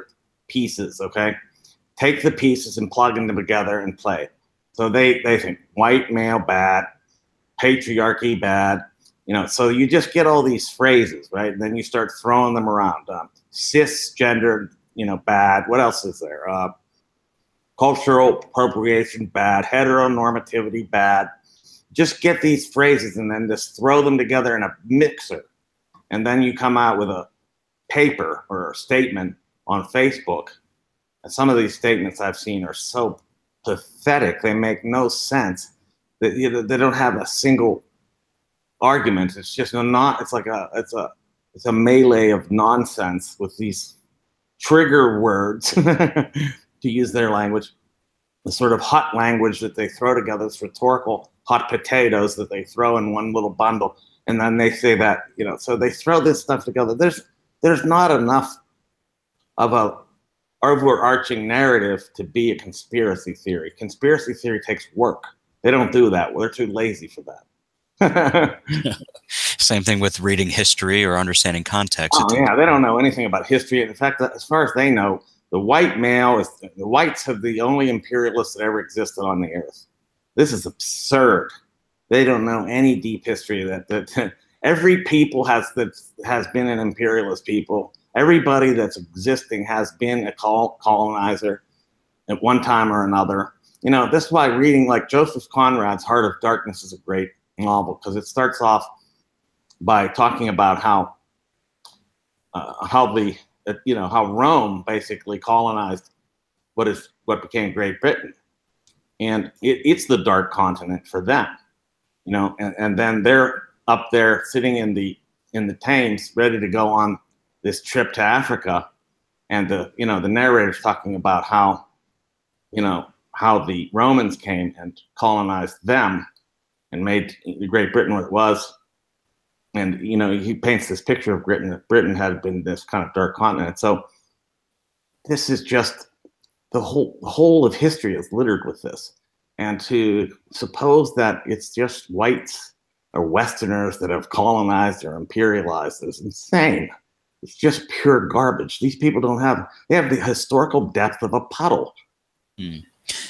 pieces, okay? Take the pieces and plug them together and play. So they think white male bad, patriarchy bad, so you just get all these phrases, right? And then you start throwing them around. Cisgender, bad. What else is there? Cultural appropriation, bad. Heteronormativity, bad. Just get these phrases and then just throw them together in a mixer. And then you come out with a paper or a statement on Facebook. And some of these statements I've seen are so pathetic. They make no sense. They don't have a single argument. It's just it's a melee of nonsense with these trigger words, to use their language, the sort of hot language that they throw together, this rhetorical hot potatoes that they throw in one little bundle. And then they say that, so they throw this stuff together. There's not enough of a overarching narrative to be a conspiracy theory. Conspiracy theory takes work. They don't do that. Well, they're too lazy for that. Same thing with reading history or understanding context. Oh, yeah, they don't know anything about history. In fact, as far as they know, the whites have the only imperialists that ever existed on the earth. This is absurd. They don't know any deep history that every people has been an imperialist people. Everybody that's existing has been a colonizer at one time or another. This is why reading like Joseph Conrad's Heart of Darkness is a great novel, because it starts off by talking about how Rome basically colonized what became Great Britain, and it's the dark continent for them, and then they're up there sitting in the Thames, ready to go on this trip to Africa, and the narrator's talking about how the Romans came and colonized them and made Great Britain what it was. And, he paints this picture of Britain, that Britain had been this kind of dark continent. So this is just the whole of history is littered with this. And to suppose that it's just whites are Westerners that have colonized or imperialized. It's insane. It's just pure garbage. These people they have the historical depth of a puddle. Hmm.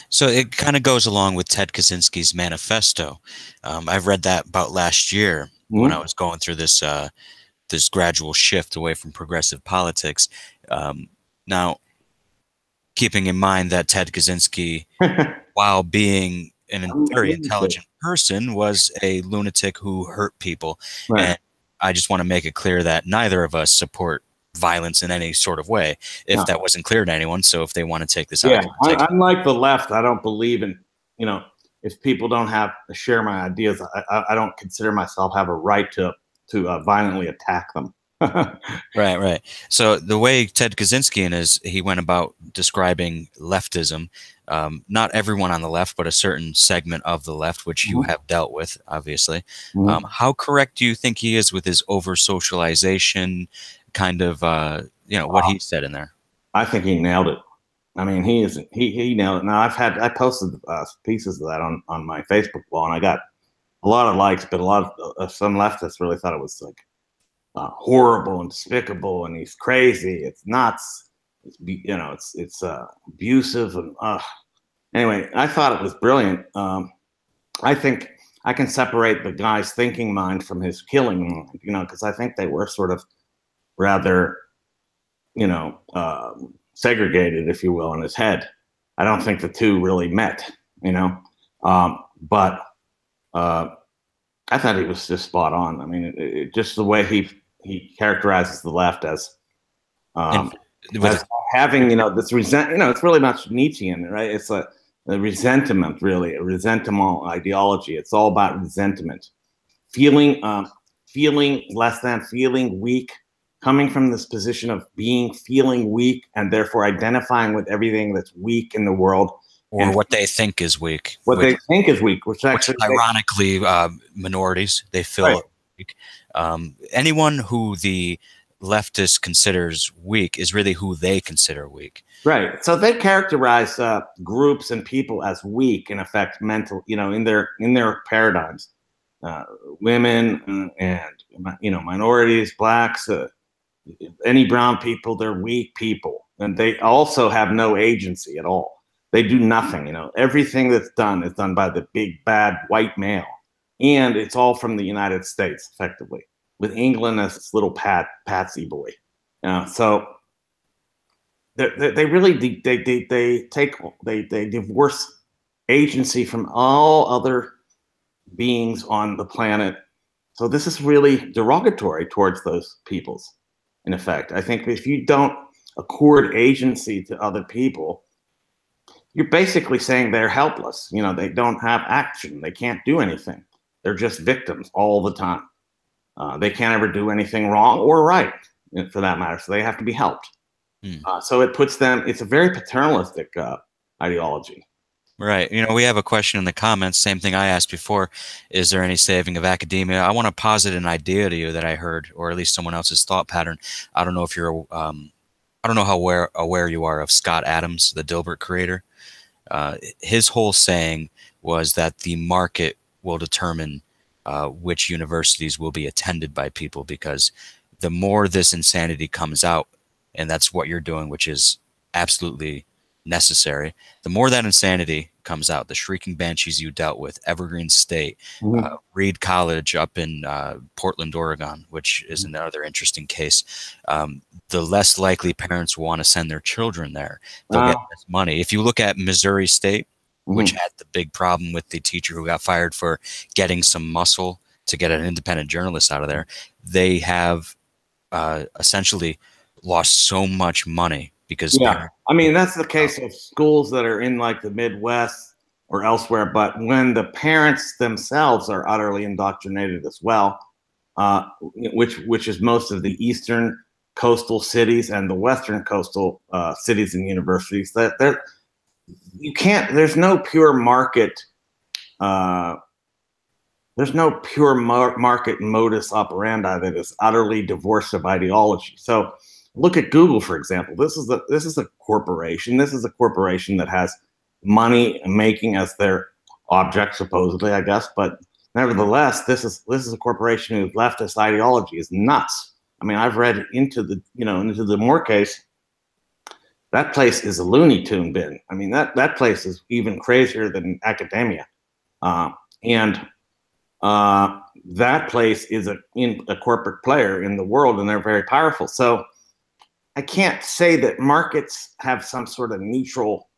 So it kind of goes along with Ted Kaczynski's manifesto. I've read that about last year when I was going through this this gradual shift away from progressive politics. Now, keeping in mind that Ted Kaczynski, while being a very intelligent person, was a lunatic who hurt people. Right. And I just want to make it clear that neither of us support violence in any sort of way, if that wasn't clear to anyone. So if they want to take this out. Yeah, I'm like the left. I don't believe in, if people don't share my ideas, I don't consider myself have a right to violently attack them. Right. So the way Ted Kaczynski he went about describing leftism, not everyone on the left, but a certain segment of the left, which you have dealt with, obviously. How correct do you think he is with his over-socialization kind of, what he said in there? I think he nailed it. I mean, he nailed it. Now I posted pieces of that on my Facebook wall, and I got a lot of likes, but a lot of some leftists really thought it was like horrible and despicable, and he's crazy. It's nuts. It's abusive, and anyway, I thought it was brilliant. I think I can separate the guy's thinking mind from his killing mind, because I think they were sort of rather, segregated, if you will, in his head. I don't think the two really met, but I thought he was just spot on. I mean, just the way he characterizes the left as having, this it's really much Nietzschean, right? It's a resentment, really, a resentment ideology. It's all about resentment, feeling less than, feeling weak, coming from this position of feeling weak, and therefore identifying with everything that's weak in the world. Or what they think is weak. They think is weak, which ironically, minorities, they feel weak. Anyone who the leftist considers weak is really who they consider weak. Right. So they characterize groups and people as weak, in effect, mental, in their paradigms. Women and minorities, blacks, any brown people, they're weak people, and they also have no agency at all. They do nothing. Everything that's done is done by the big bad white male, and it's all from the United States, effectively, with England as this little patsy boy. So they really they divorce agency from all other beings on the planet. So this is really derogatory towards those peoples. In effect, I think if you don't accord agency to other people, you're basically saying they're helpless. They don't have action. They can't do anything. They're just victims all the time. They can't ever do anything wrong or right, for that matter. So they have to be helped. So it puts them, it's a very paternalistic ideology. Right. We have a question in the comments, same thing I asked before. Is there any saving of academia? I want to posit an idea to you that I heard, or at least someone else's thought pattern. I don't know if you're, I don't know how aware you are of Scott Adams, the Dilbert creator. His whole saying was that the market will determine which universities will be attended by people, because the more this insanity comes out, and that's what you're doing, which is absolutely necessary, the more that insanity comes out, the Shrieking Banshees you dealt with, Evergreen State, Reed College up in Portland, Oregon, which is another interesting case, the less likely parents will want to send their children there. They'll get less money. If you look at Missouri State, which had the big problem with the teacher who got fired for getting some muscle to get an independent journalist out of there, they have essentially lost so much money because I mean, that's the case of schools that are in like the Midwest or elsewhere, but when the parents themselves are utterly indoctrinated as well, which is most of the eastern coastal cities and the western coastal cities and universities, that you can't, there's no pure market market modus operandi that is utterly divorced of ideology. So look at Google, for example. This is a corporation. This is a corporation that has money making as their object, supposedly, I guess. But Nevertheless, this is a corporation whose leftist ideology is nuts. I mean, I've read into the into the Moore case. That place is a Looney Tune bin. I mean, that place is even crazier than academia, and that place is a corporate player in the world, and they're very powerful. So I can't say that markets have some sort of neutral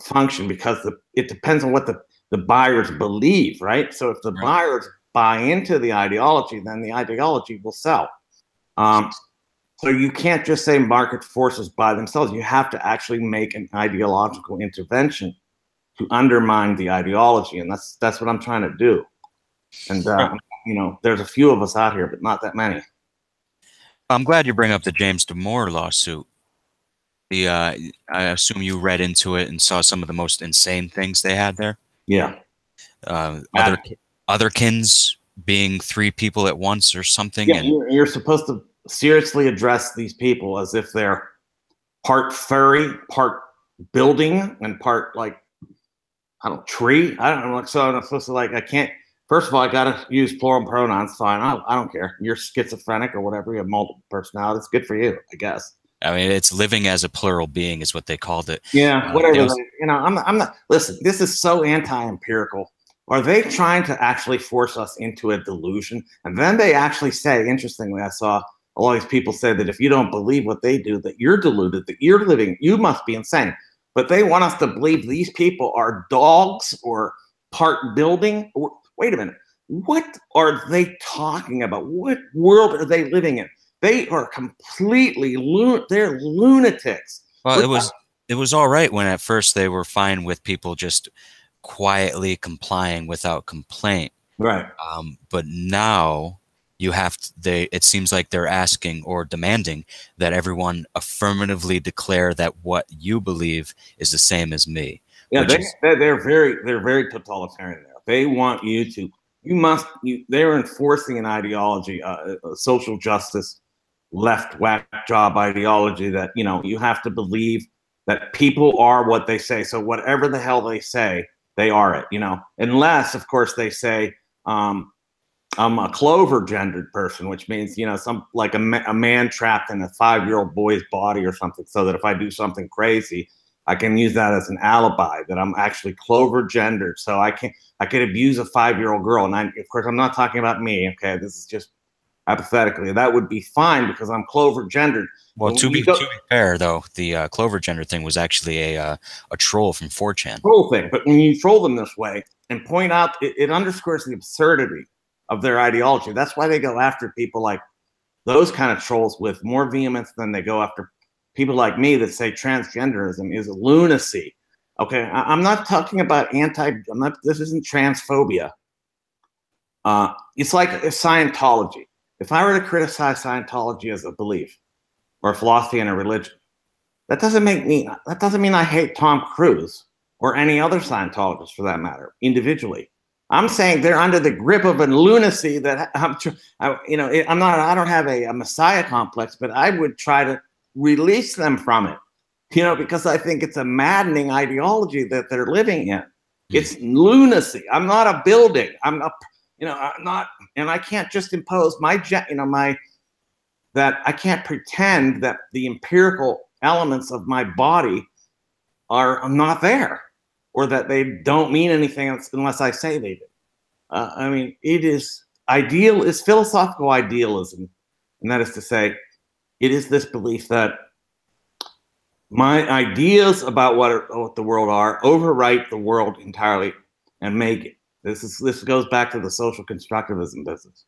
function, because it depends on what the buyers believe, right? So if the buyers buy into the ideology, then the ideology will sell. So you can't just say market forces by themselves. You have to actually make an ideological intervention to undermine the ideology, and that's what I'm trying to do. And there's a few of us out here, but not that many. I'm glad you bring up the James Damore lawsuit. I assume you read into it and saw some of the most insane things they had there. Yeah. Otherkins being 3 people at once or something. Yeah, and you're supposed to seriously address these people as if they're part furry, part building, and part tree. I don't know. So I'm supposed to I can't. First of all, I gotta use plural pronouns. Fine, I don't care. You're schizophrenic or whatever. You have multiple personalities. Good for you, I guess. I mean, it's living as a plural being is what they called it. Yeah, whatever. I'm not. Listen, this is so anti-empirical. Are they trying to actually force us into a delusion? And then they actually say, interestingly, I saw a lot of these people say that if you don't believe what they do, that you're deluded, that you're living, you must be insane. But they want us to believe these people are dogs or part building. Wait a minute. What are they talking about? What world are they living in? They are completely they're lunatics. Well, it was all right when at first they were fine with people just quietly complying without complaint. Right. But now it seems like they're asking or demanding that everyone affirmatively declare that what you believe is the same as me. Yeah, they're very totalitarian now. They want you to, they're enforcing an ideology, a social justice, left whack job ideology that, you have to believe that people are what they say. So whatever the hell they say, they are it, unless, of course, they say, I'm a clover gendered person, which means, a man trapped in a 5-year-old boy's body or something, so that if I do something crazy, I can use that as an alibi that I'm actually clover gendered. So I could abuse a 5-year-old girl. And of course, I'm not talking about me. Okay. This is just hypothetically. That would be fine because I'm clover gendered. Well, to be fair, though, the clover gender thing was actually a troll from 4chan. Troll thing. But when you troll them this way and point out, it underscores the absurdity of their ideology. That's why they go after people like those kind of trolls with more vehemence than they go after people like me that say transgenderism is lunacy. Okay, I'm not talking about this isn't transphobia. It's like Scientology. If I were to criticize Scientology as a belief or a philosophy and a religion, that doesn't mean I hate Tom Cruise or any other Scientologist for that matter, individually. I'm saying they're under the grip of a lunacy that I don't have a messiah complex, but I would try to release them from it, because I think it's a maddening ideology that they're living in. It's lunacy. I'm not a building. I'm not, and I can't just impose that I can't pretend that the empirical elements of my body are not there, or that they don't mean anything unless I say they do. It is philosophical idealism, and that is to say, it is this belief that my ideas about what the world are overwrite the world entirely and make it. This goes back to the social constructivism business.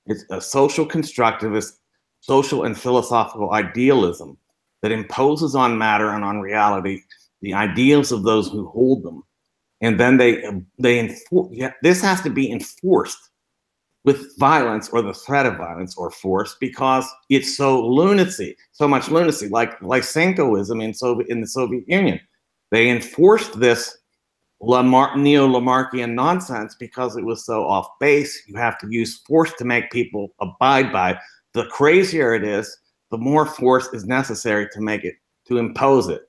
It's a social constructivist, social and philosophical idealism that imposes on matter and on reality the ideals of those who hold them, and then they enforce. Yeah, this has to be enforced with violence or the threat of violence or force, because it's so much lunacy, like Lysenkoism in the Soviet Union. They enforced this neo-Lamarckian nonsense because it was so off base. You have to use force to make people abide by. The crazier it is, the more force is necessary to impose it.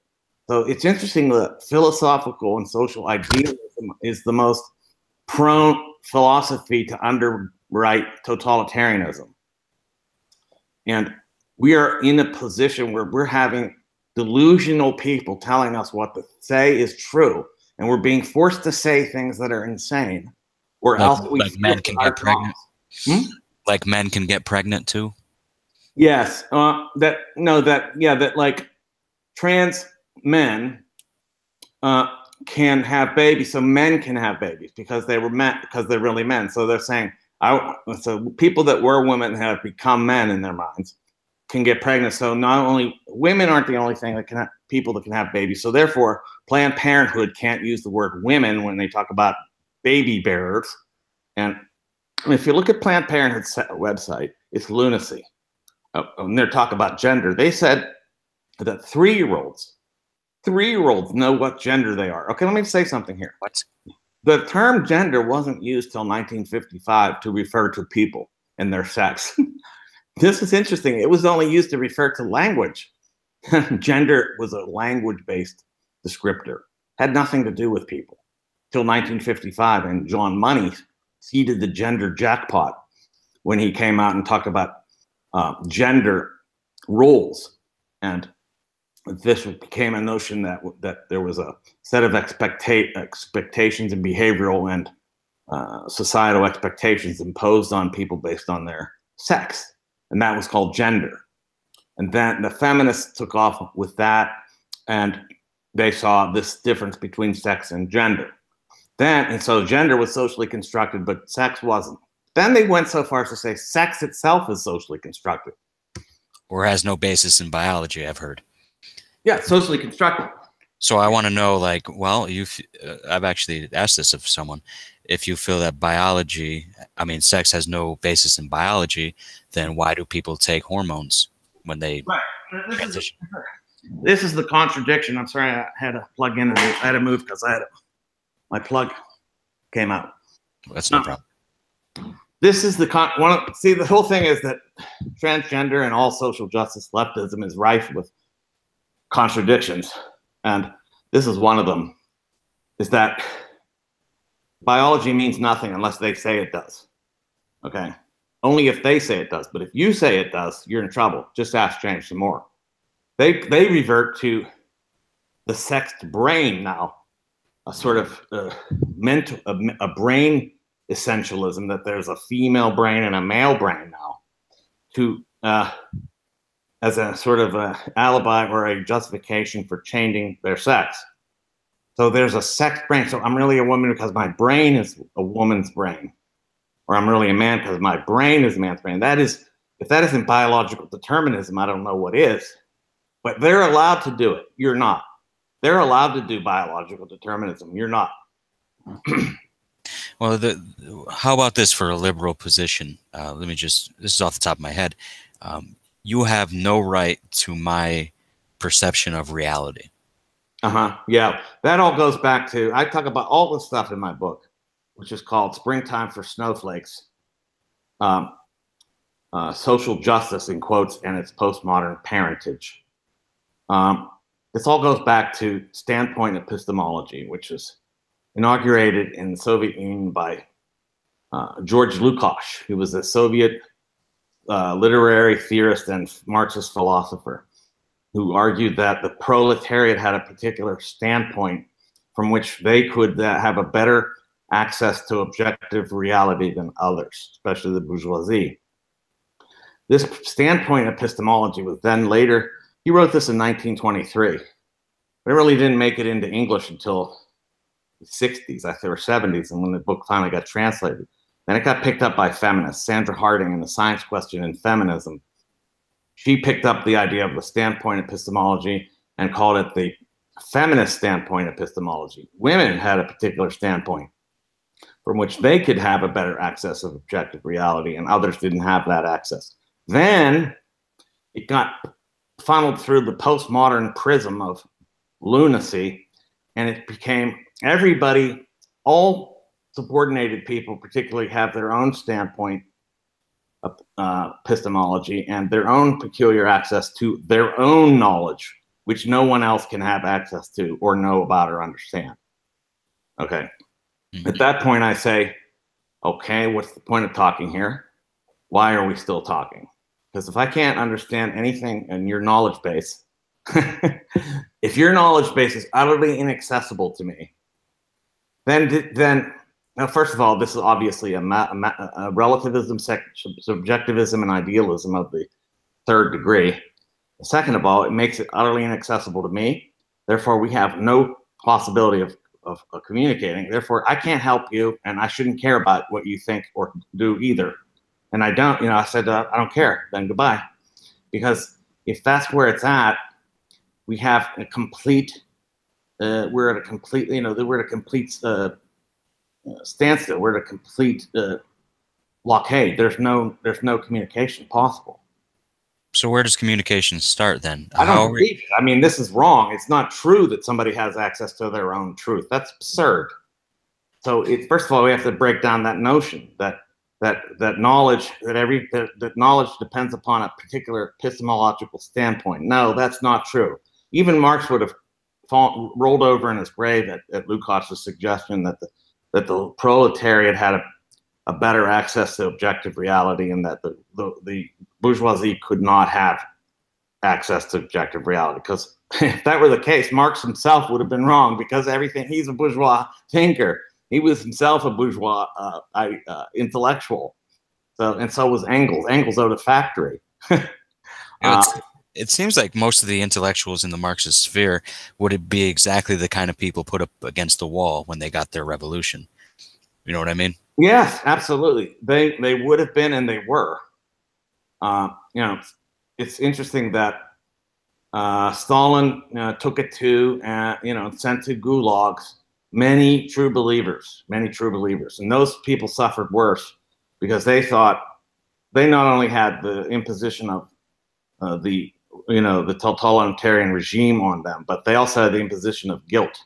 So it's interesting that philosophical and social idealism is the most prone philosophy to underwrite totalitarianism. And we are in a position where we're having delusional people telling us what to say is true, and we're being forced to say things that are insane, or else we men can get pregnant. Like men can get pregnant too. Yes, that like trans men can have babies, so men can have babies because they were men, because they're really men. So they're saying, so people that were women have become men in their minds can get pregnant. So not only women aren't the only thing that can have, people that can have babies. So therefore, Planned Parenthood can't use the word women when they talk about baby bearers. And if you look at Planned Parenthood's website, it's lunacy. When they're talking about gender, they said that 3-year-olds know what gender they are. Okay, let me say something here. What? The term gender wasn't used till 1955 to refer to people and their sex. This is interesting. It was only used to refer to language. Gender was a language-based descriptor. Had nothing to do with people till 1955, and John Money seeded the gender jackpot when he came out and talked about gender roles. And this became a notion that there was a set of expectations and behavioral and societal expectations imposed on people based on their sex. And that was called gender. And then the feminists took off with that, and they saw this difference between sex and gender. And so gender was socially constructed, but sex wasn't. Then they went so far as to say sex itself is socially constructed. Or has no basis in biology, I've heard. Yeah, socially constructed. So I want to know, like, well, I've actually asked this of someone. If you feel that sex has no basis in biology, then why do people take hormones when they transition? This is the contradiction. I'm sorry, I had to plug in and I had to move because my plug came out. That's no problem. This is the the whole thing is that transgender and all social justice leftism is rife with contradictions, and this is one of them. Is that biology means nothing unless they say it does. Okay, only if they say it does. But if you say it does, you're in trouble. Just ask James some more. They revert to the sexed brain now, a sort of mental a brain essentialism, that there's a female brain and a male brain now, to as a sort of a alibi or a justification for changing their sex. So there's a sex brain. So I'm really a woman because my brain is a woman's brain, or I'm really a man because my brain is a man's brain. That is, if that isn't biological determinism, I don't know what is. But they're allowed to do it. You're not. They're allowed to do biological determinism. You're not. Well, how about this for a liberal position? This is off the top of my head. You have no right to my perception of reality. Yeah, that all goes back to, I talk about all this stuff in my book, which is called Springtime for Snowflakes, Social Justice, in quotes, and its Postmodern Parentage. This all goes back to standpoint epistemology, which is inaugurated in the Soviet Union by George Lukács, who was a Soviet literary theorist and Marxist philosopher, who argued that the proletariat had a particular standpoint from which they could have a better access to objective reality than others, especially the bourgeoisie. This standpoint epistemology was then later, he wrote this in 1923, but it really didn't make it into English until the 60s, I think, or 70s, and when the book finally got translated. Then it got picked up by feminists. Sandra Harding in The Science Question in Feminism, she picked up the idea of the standpoint epistemology and called it the feminist standpoint epistemology. Women had a particular standpoint from which they could have a better access of objective reality, and others didn't have that access. Then it got funneled through the postmodern prism of lunacy, and it became everybody, all subordinated people particularly, have their own standpoint epistemology and their own peculiar access to their own knowledge, which no one else can have access to or know about or understand. Okay. At that point, I say Okay, what's the point of talking here? Why are we still talking? Because if I can't understand anything in your knowledge base, if your knowledge base is utterly inaccessible to me, then now, first of all, this is obviously a relativism, subjectivism, and idealism of the third degree. Second of all, it makes it utterly inaccessible to me. Therefore, we have no possibility of communicating. Therefore, I can't help you, and I shouldn't care about what you think or do either. And I don't, I said, I don't care, then goodbye. Because if that's where it's at, we have a complete, we're at a complete, we're at a complete standstill. We're at a complete blockade. There's no communication possible. So where does communication start then? I don't believe it. I mean, this is wrong. It's not true that somebody has access to their own truth. That's absurd. So first of all, we have to break down that notion that knowledge that knowledge depends upon a particular epistemological standpoint. No, that's not true. Even Marx would have rolled over in his grave at Lukács's suggestion that the proletariat had a better access to objective reality, and that the bourgeoisie could not have access to objective reality. Because if that were the case, Marx himself would have been wrong, because he's a bourgeois thinker. He was himself a bourgeois intellectual. So was Engels. Engels owned a factory. It seems like most of the intellectuals in the Marxist sphere would be exactly the kind of people put up against the wall when they got their revolution. You know what I mean? Yes, absolutely. They would have been, and they were. It's interesting that Stalin took it to, sent to gulags many true believers, and those people suffered worse because they thought they not only had the imposition of the totalitarian regime on them, but they also had the imposition of guilt,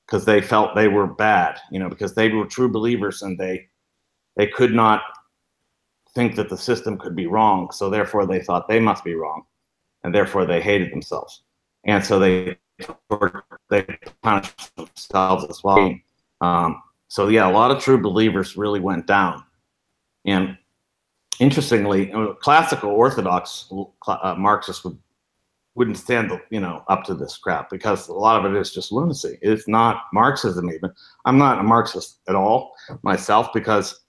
because they felt they were bad, because they were true believers, and they could not think that the system could be wrong. So therefore they thought they must be wrong, and therefore they hated themselves. And so they punished themselves as well. So yeah, a lot of true believers really went down. And interestingly, classical Orthodox Marxists wouldn't stand, up to this crap, because a lot of it is just lunacy. It's not Marxism even. I'm not a Marxist at all myself, because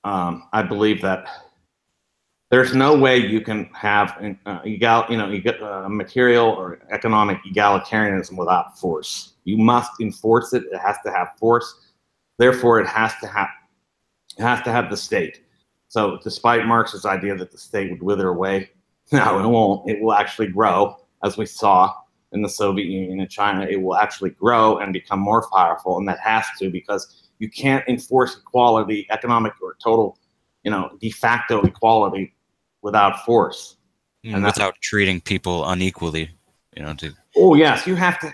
I believe that there's no way you can have material or economic egalitarianism without force. You must enforce it. It has to have force. Therefore, it has to have the state. So despite Marx's idea that the state would wither away, no, it won't. It will actually grow, as we saw in the Soviet Union and China. It will actually grow and become more powerful, and that has to, because you can't enforce equality, economic or total, de facto equality, without force. And without treating people unequally, Oh yes, you have to.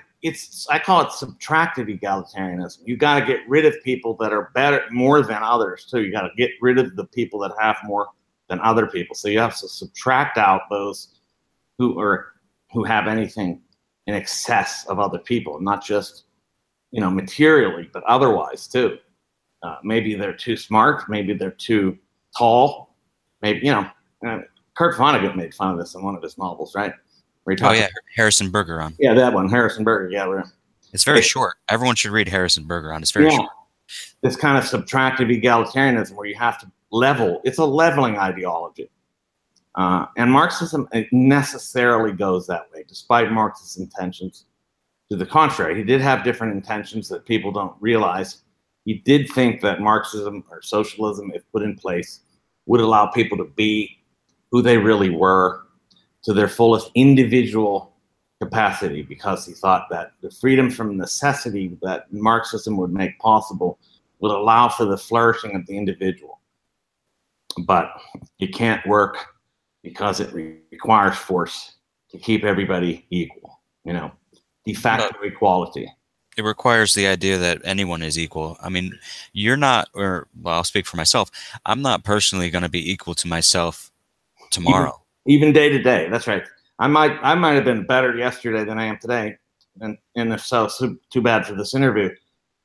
I call it subtractive egalitarianism. You got to get rid of people that are more than others too. You got to get rid of the people that have more than other people. So you have to subtract out those who have anything in excess of other people, not just materially, but otherwise too. Maybe they're too smart. Maybe they're too tall. Maybe Kurt Vonnegut made fun of this in one of his novels, right? Harrison Bergeron. Yeah, that one, Harrison Berger. Yeah, it's very short. Everyone should read Harrison Bergeron. It's very short. This kind of subtractive egalitarianism where you have to level. It's a leveling ideology. And Marxism necessarily goes that way, despite Marx's intentions. To the contrary, he did have different intentions that people don't realize. He did think that Marxism or socialism, if put in place, would allow people to be who they really were, to their fullest individual capacity, because he thought that the freedom from necessity that Marxism would make possible would allow for the flourishing of the individual. But it can't work, because it requires force to keep everybody equal, de facto equality. It requires the idea that anyone is equal. I mean, you're not, I'll speak for myself. I'm not personally going to be equal to myself tomorrow. Even day to day. That's right. I might have been better yesterday than I am today. And if so, too bad for this interview.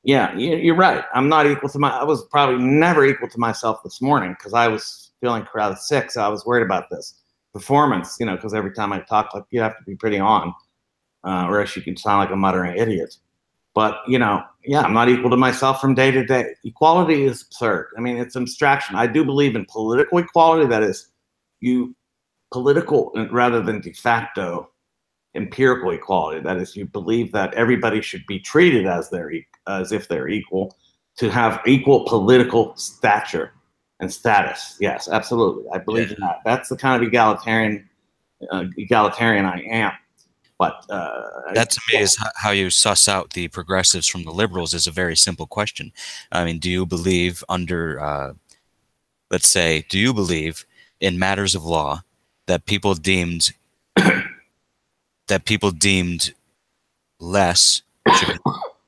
Yeah, you're right. I'm not equal to I was probably never equal to myself this morning because I was feeling rather sick. So I was worried about this performance, you know, because every time I talk, like, you have to be pretty on, or else you can sound like a muttering idiot. But, you know, yeah, I'm not equal to myself from day to day. Equality is absurd. I mean, it's abstraction. I do believe in political equality. That is, political rather than de facto empirical equality. That is, you believe that everybody should be treated as if they're equal, to have equal political stature and status. Yes, absolutely. I believe in that. That's the kind of egalitarian I am. But that to me is how you suss out the progressives from the liberals is a very simple question. I mean, do you believe under, let's say, do you believe in matters of law that people deemed less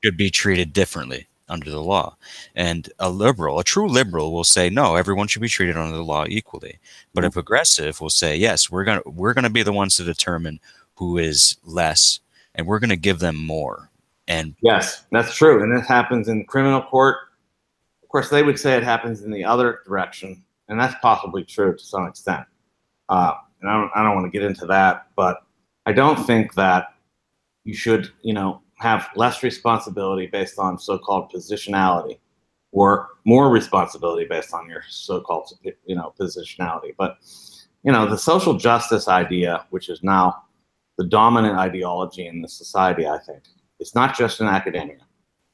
should be treated differently under the law? And a true liberal will say, no, everyone should be treated under the law equally. But a progressive will say, yes, we're gonna be the ones to determine who is less, and we're gonna give them more. And yes, that's true. And this happens in criminal court. Of course, they would say it happens in the other direction, and that's possibly true to some extent. And I don't want to get into that, but I don't think that you should, you know, have less responsibility based on so-called positionality, or more responsibility based on your so-called, you know, positionality. But, you know, the social justice idea, which is now the dominant ideology in the society, I think, it's not just in academia.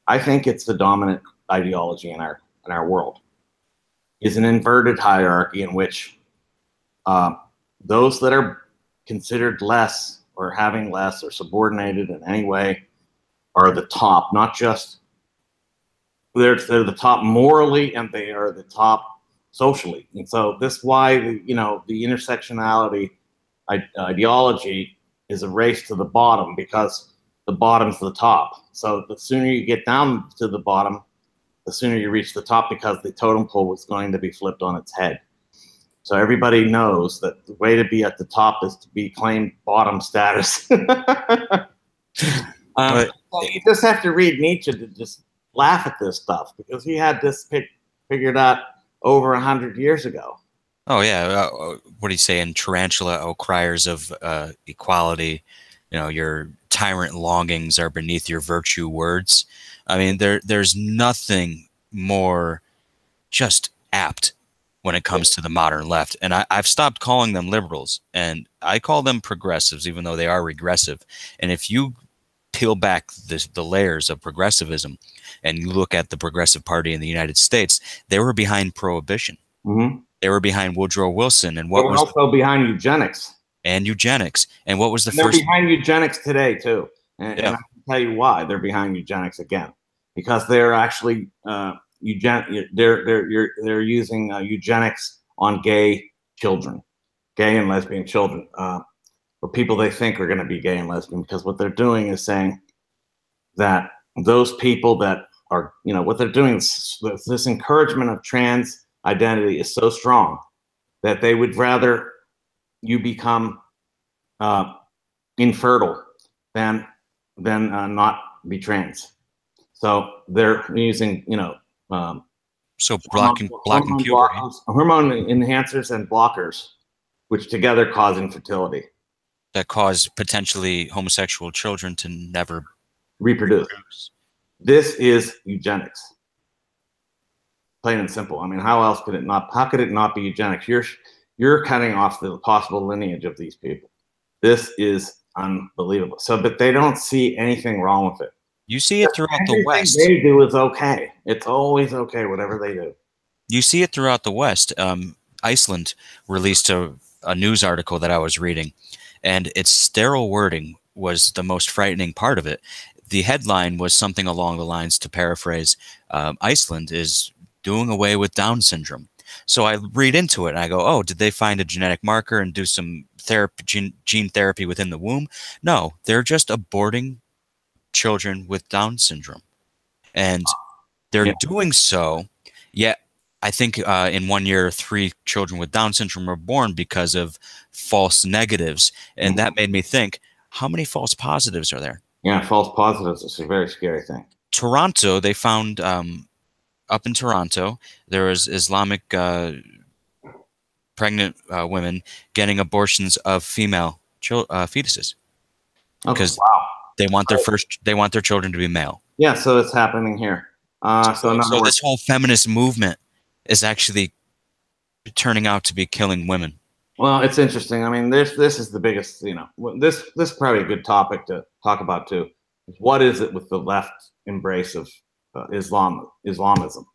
I think it's the dominant ideology in our world, is an inverted hierarchy in which those that are considered less or having less or subordinated in any way are the top. Not just they're the top morally, and they are the top socially. And so this is why you know, the intersectionality ideology is a race to the bottom, because the bottom's the top. So the sooner you get down to the bottom, the sooner you reach the top, because the totem pole is going to be flipped on its head. So everybody knows that the way to be at the top is to be claimed bottom status. You just have to read Nietzsche to just laugh at this stuff, because he had this figured out over 100 years ago. Oh yeah, what do you say in Tarantula? Oh, criers of equality, you know, your tyrant longings are beneath your virtue words. I mean, there's nothing more just apt when it comes to the modern left. And I've stopped calling them liberals, and I call them progressives, even though they are regressive. And if you peel back the layers of progressivism and you look at the Progressive Party in the United States, they were behind prohibition. Mm-hmm. They were behind Woodrow Wilson, and what they were was also behind eugenics. And eugenics. And what was the they're first? They're behind eugenics today too, and I can tell you why they're behind eugenics again, because they're actually they're using eugenics on gay children, gay and lesbian children, or people they think are going to be gay and lesbian, because what they're doing is saying that those people that are, you know, what they're doing is this encouragement of trans identity is so strong that they would rather you become infertile than not be trans. So they're using, you know, so blocking puberty, hormone enhancers and blockers, which together cause infertility, that cause potentially homosexual children to never reproduce. This is eugenics, plain and simple. I mean, how else could it not? How could it not be eugenics? You're cutting off the possible lineage of these people. This is unbelievable. So, but they don't see anything wrong with it. You see it throughout the West. Everything they do is okay. It's always okay, whatever they do. You see it throughout the West. Iceland released a news article that I was reading, and its sterile wording was the most frightening part of it. The headline was something along the lines, to paraphrase, Iceland is doing away with Down syndrome. So I read into it and I go, oh, did they find a genetic marker and do some therapy, gene therapy within the womb? No, they're just aborting children with Down syndrome. And they're doing so, yet I think in 1 year, 3 children with Down syndrome were born because of false negatives. And that made me think, how many false positives are there? Yeah, false positives is a very scary thing. Toronto, they found up in Toronto, there was Islamic pregnant women getting abortions of female fetuses Oh, because wow. they want their children to be male. Yeah, so it's happening here. So in other So words, this whole feminist movement is actually turning out to be killing women. well, it's interesting. I mean, this is the biggest, you know, this is probably a good topic to talk about too. What is it with the left embrace of Islamism,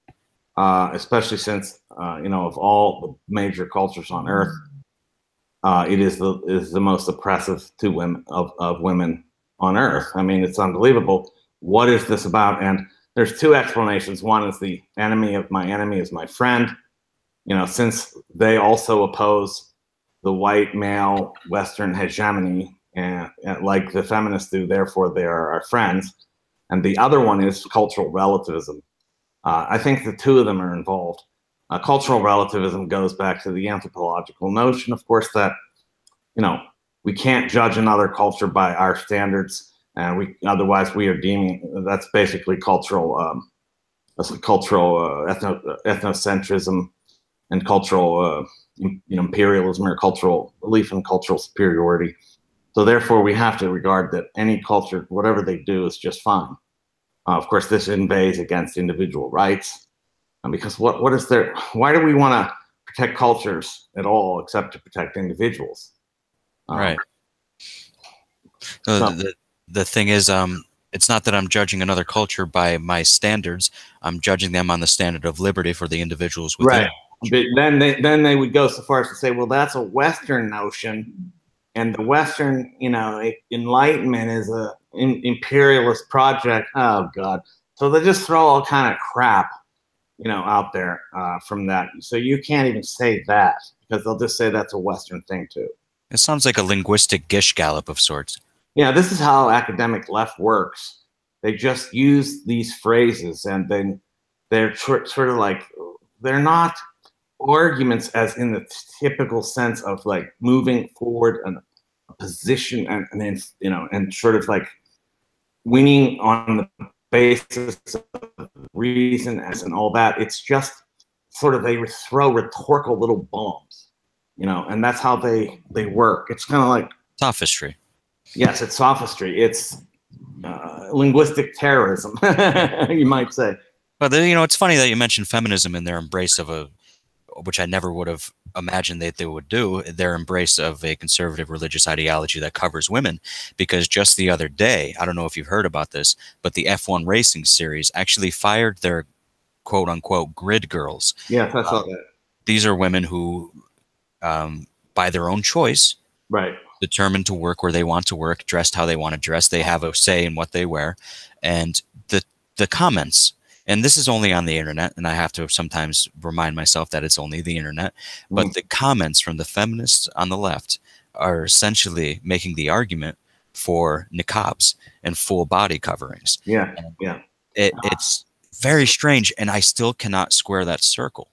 especially since you know, of all the major cultures on earth, it is the most oppressive to women of women on earth. I mean, it's unbelievable. What is this about? And there's two explanations. One is the enemy of my enemy is my friend. You know, since they also oppose the white male Western hegemony, and like the feminists do, therefore they are our friends. And the other one is cultural relativism. I think the two of them are involved. Cultural relativism goes back to the anthropological notion, of course, that, you know, we can't judge another culture by our standards, and otherwise we are deeming that's basically cultural ethnocentrism and cultural imperialism, or cultural belief in cultural superiority. So therefore, we have to regard that any culture, whatever they do, is just fine. Of course, this invades against individual rights, because what is there? Why do we want to protect cultures at all, except to protect individuals? Right. So, The thing is, it's not that I'm judging another culture by my standards. I'm judging them on the standard of liberty for the individuals within. right. But then they would go so far as to say, well, that's a Western notion, and the Western, you know, Enlightenment is a imperialist project. Oh God! So they just throw all kind of crap, you know, out there from that. So you can't even say that, because they'll just say that's a Western thing too. It sounds like a linguistic gish gallop of sorts. Yeah, this is how academic left works. They just use these phrases, and then they're sort of like, they're not arguments as in the typical sense of like moving forward a position, and then, you know, and sort of like winning on the basis of reason and all that. It's just sort of, they throw rhetorical little bombs, you know, and that's how they work. It's kind of like Sophistry. Yes, it's sophistry. It's linguistic terrorism, you might say. But you know, it's funny that you mentioned feminism in their embrace of which I never would have imagined that they would do, their embrace of a conservative religious ideology that covers women. Because just the other day, I don't know if you've heard about this, but the F1 racing series actually fired their quote unquote grid girls. Yes, I saw that. These are women who, by their own choice, right, determined to work where they want to work, dressed how they want to dress. They have a say in what they wear. And the comments, and this is only on the internet, and I have to sometimes remind myself that it's only the internet, but the comments from the feminists on the left are essentially making the argument for niqabs and full body coverings. Yeah, yeah. It's very strange, and I still cannot square that circle.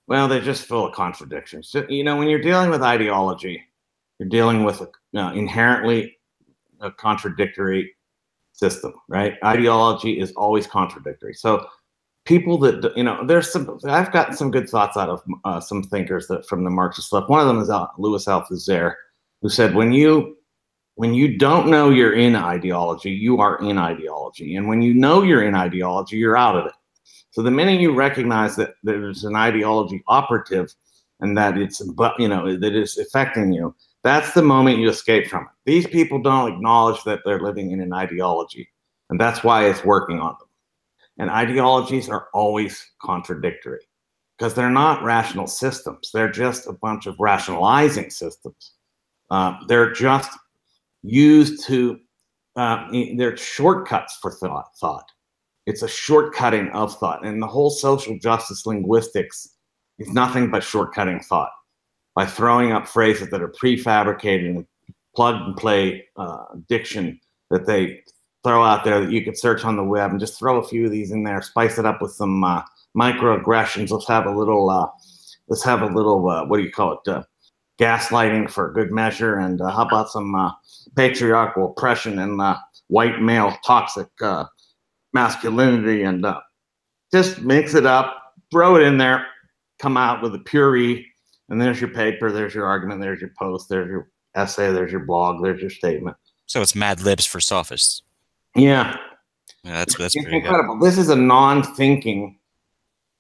Well, they're just full of contradictions. You know, when you're dealing with ideology, you're dealing with inherently a contradictory system, right? Ideology is always contradictory. So people that, you know, I've gotten some good thoughts out of some thinkers that from the Marxist left. One of them is Louis Althusser, who said, when you don't know you're in ideology, you are in ideology. And when you know you're in ideology, you're out of it. So the minute you recognize that there's an ideology operative and that it's, you know, that it's affecting you, that's the moment you escape from it. These people don't acknowledge that they're living in an ideology, and that's why it's working on them. And ideologies are always contradictory because they're not rational systems. They're just a bunch of rationalizing systems. They're just used to, they're shortcuts for thought. It's a shortcutting of thought. And the whole social justice linguistics is nothing but shortcutting thought by throwing up phrases that are prefabricated and plug and play diction that they throw out there that you could search on the web, and just throw a few of these in there, spice it up with some microaggressions. Let's have a little, what do you call it? Gaslighting for good measure. And how about some patriarchal oppression and white male toxic masculinity, and just mix it up, throw it in there, come out with a puree, and there's your paper, there's your argument, there's your post, there's your essay, there's your blog, there's your statement. So it's Mad Libs for sophists. Yeah. That's It's pretty incredible. good. This is a non-thinking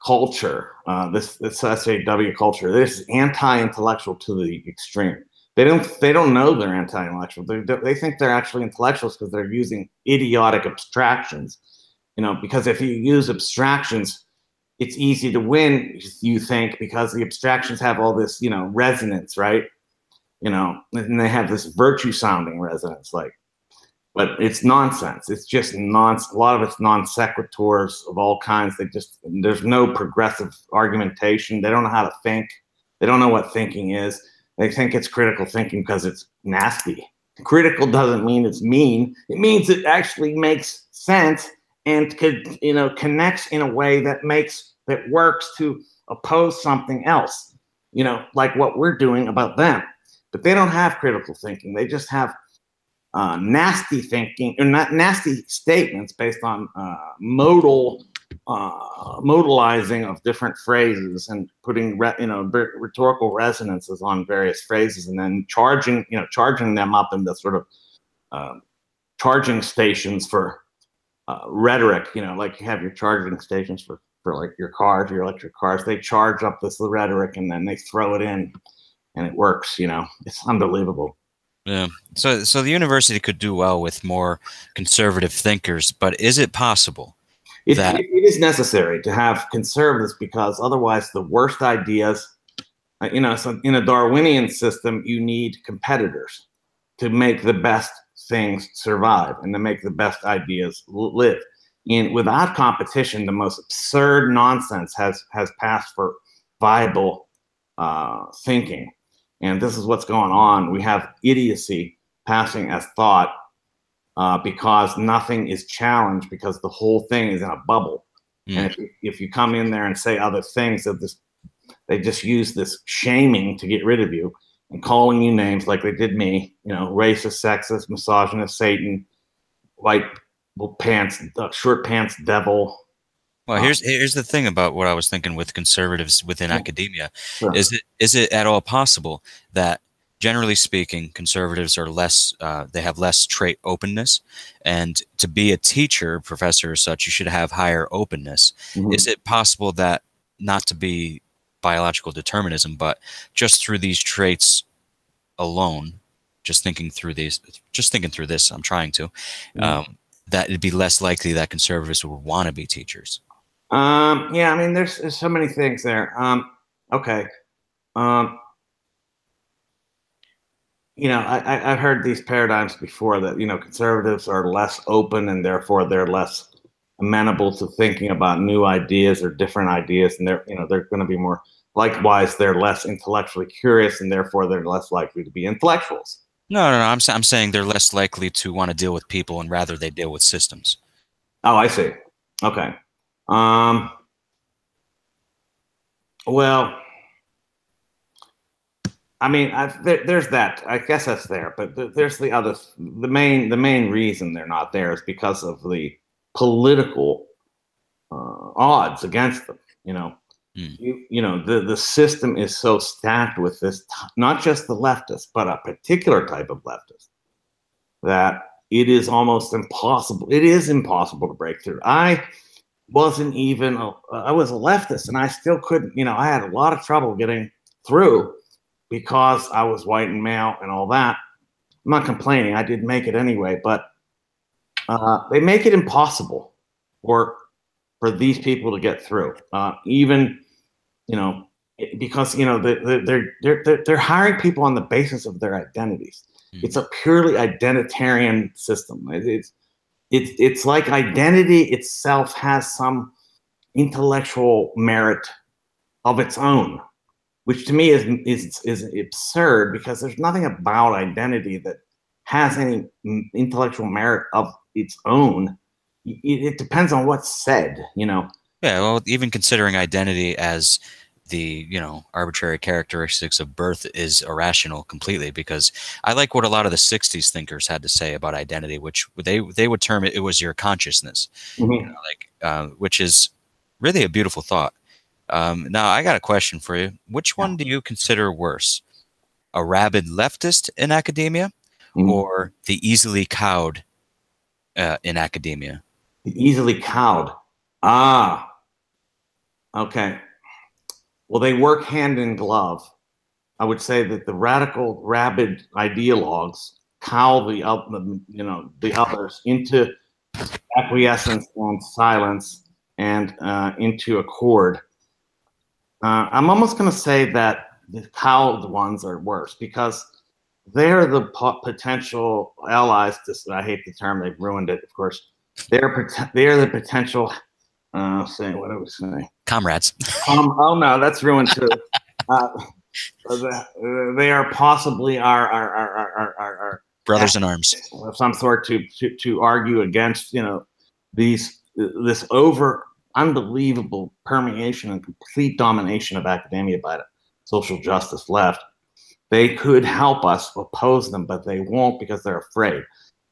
culture, this SJW culture. This is anti-intellectual to the extreme. They don't know they're anti-intellectual. They think they're actually intellectuals because they're using idiotic abstractions. Because if you use abstractions, it's easy to win, you think, because the abstractions have all this, resonance, right? And they have this virtue-sounding resonance, but it's nonsense. It's just nonsense. A lot of it's non sequiturs of all kinds. There's no progressive argumentation. They don't know how to think. They don't know what thinking is. They think it's critical thinking because it's nasty. Critical doesn't mean it's mean. It means it actually makes sense and connects in a way that works to oppose something else, like what we're doing about them. But they don't have critical thinking. They just have nasty thinking, or not nasty statements based on modalizing of different phrases and putting rhetorical resonances on various phrases, and then charging them up into sort of charging stations for rhetoric. Like you have your charging stations for like your cars, your electric cars. They charge up this rhetoric and then they throw it in, and it works. It's unbelievable. Yeah. So the university could do well with more conservative thinkers, but is it possible that it is necessary to have conservatives, because otherwise the worst ideas, so in a Darwinian system, you need competitors to make the best things survive and to make the best ideas live. And without competition, the most absurd nonsense has passed for viable thinking. And this is what's going on. We have idiocy passing as thought because nothing is challenged, because the whole thing is in a bubble. And if you come in there and say other things, they just use this shaming to get rid of you and calling you names like they did me, racist, sexist, misogynist, Satan, white pants, short pants devil. Well, here's the thing about what I was thinking with conservatives within academia. Sure. Is it at all possible that, generally speaking, conservatives are less, they have less trait openness, and to be a teacher, professor or such, you should have higher openness. Is it possible that, not to be biological determinism, but just through these traits alone, just thinking through this, I'm trying to, that it'd be less likely that conservatives would want to be teachers? Yeah, I mean, there's so many things there. Okay. I've heard these paradigms before that, conservatives are less open and therefore they're less amenable to thinking about new ideas or different ideas. And they're going to be more, likewise, they're less intellectually curious and therefore they're less likely to be intellectuals. No. I'm saying they're less likely to want to deal with people, and rather they deal with systems. Oh, I see. Okay. Well, I mean, there's that. I guess that's there, but there's the other. The main reason they're not there is because of the political odds against them. The system is so stacked with this, not just the leftists, but a particular type of leftist, that it is almost impossible. It is impossible to break through. I was a leftist, and I still couldn't. I had a lot of trouble getting through, because I was white and male and all that. I'm not complaining. I did make it anyway, but they make it impossible for these people to get through. Because they're hiring people on the basis of their identities. It's a purely identitarian system. It's like identity itself has some intellectual merit of its own, which to me is absurd, because there's nothing about identity that has any intellectual merit of its own. It depends on what's said, Yeah, well, even considering identity as the, arbitrary characteristics of birth is irrational completely, because I like what a lot of the 60s thinkers had to say about identity, which they would term it was your consciousness, Mhm. which is really a beautiful thought. Now, I got a question for you. Which Yeah. one do you consider worse? A rabid leftist in academia, Mhm. or the easily cowed in academia? Easily cowed. Ah, okay. Well, they work hand in glove. I would say that the radical, rabid ideologues cow the others into acquiescence and silence and into accord. I'm almost going to say that the cowed ones are worse because they're the potential allies. I hate the term; they've ruined it. Of course, they're the potential. Say what I was saying. Comrades. Oh no, that's ruined too. Uh, they are possibly our Brothers in arms. of some sort to argue against this over unbelievable permeation and complete domination of academia by the social justice left. They could help us oppose them, but they won't because they're afraid.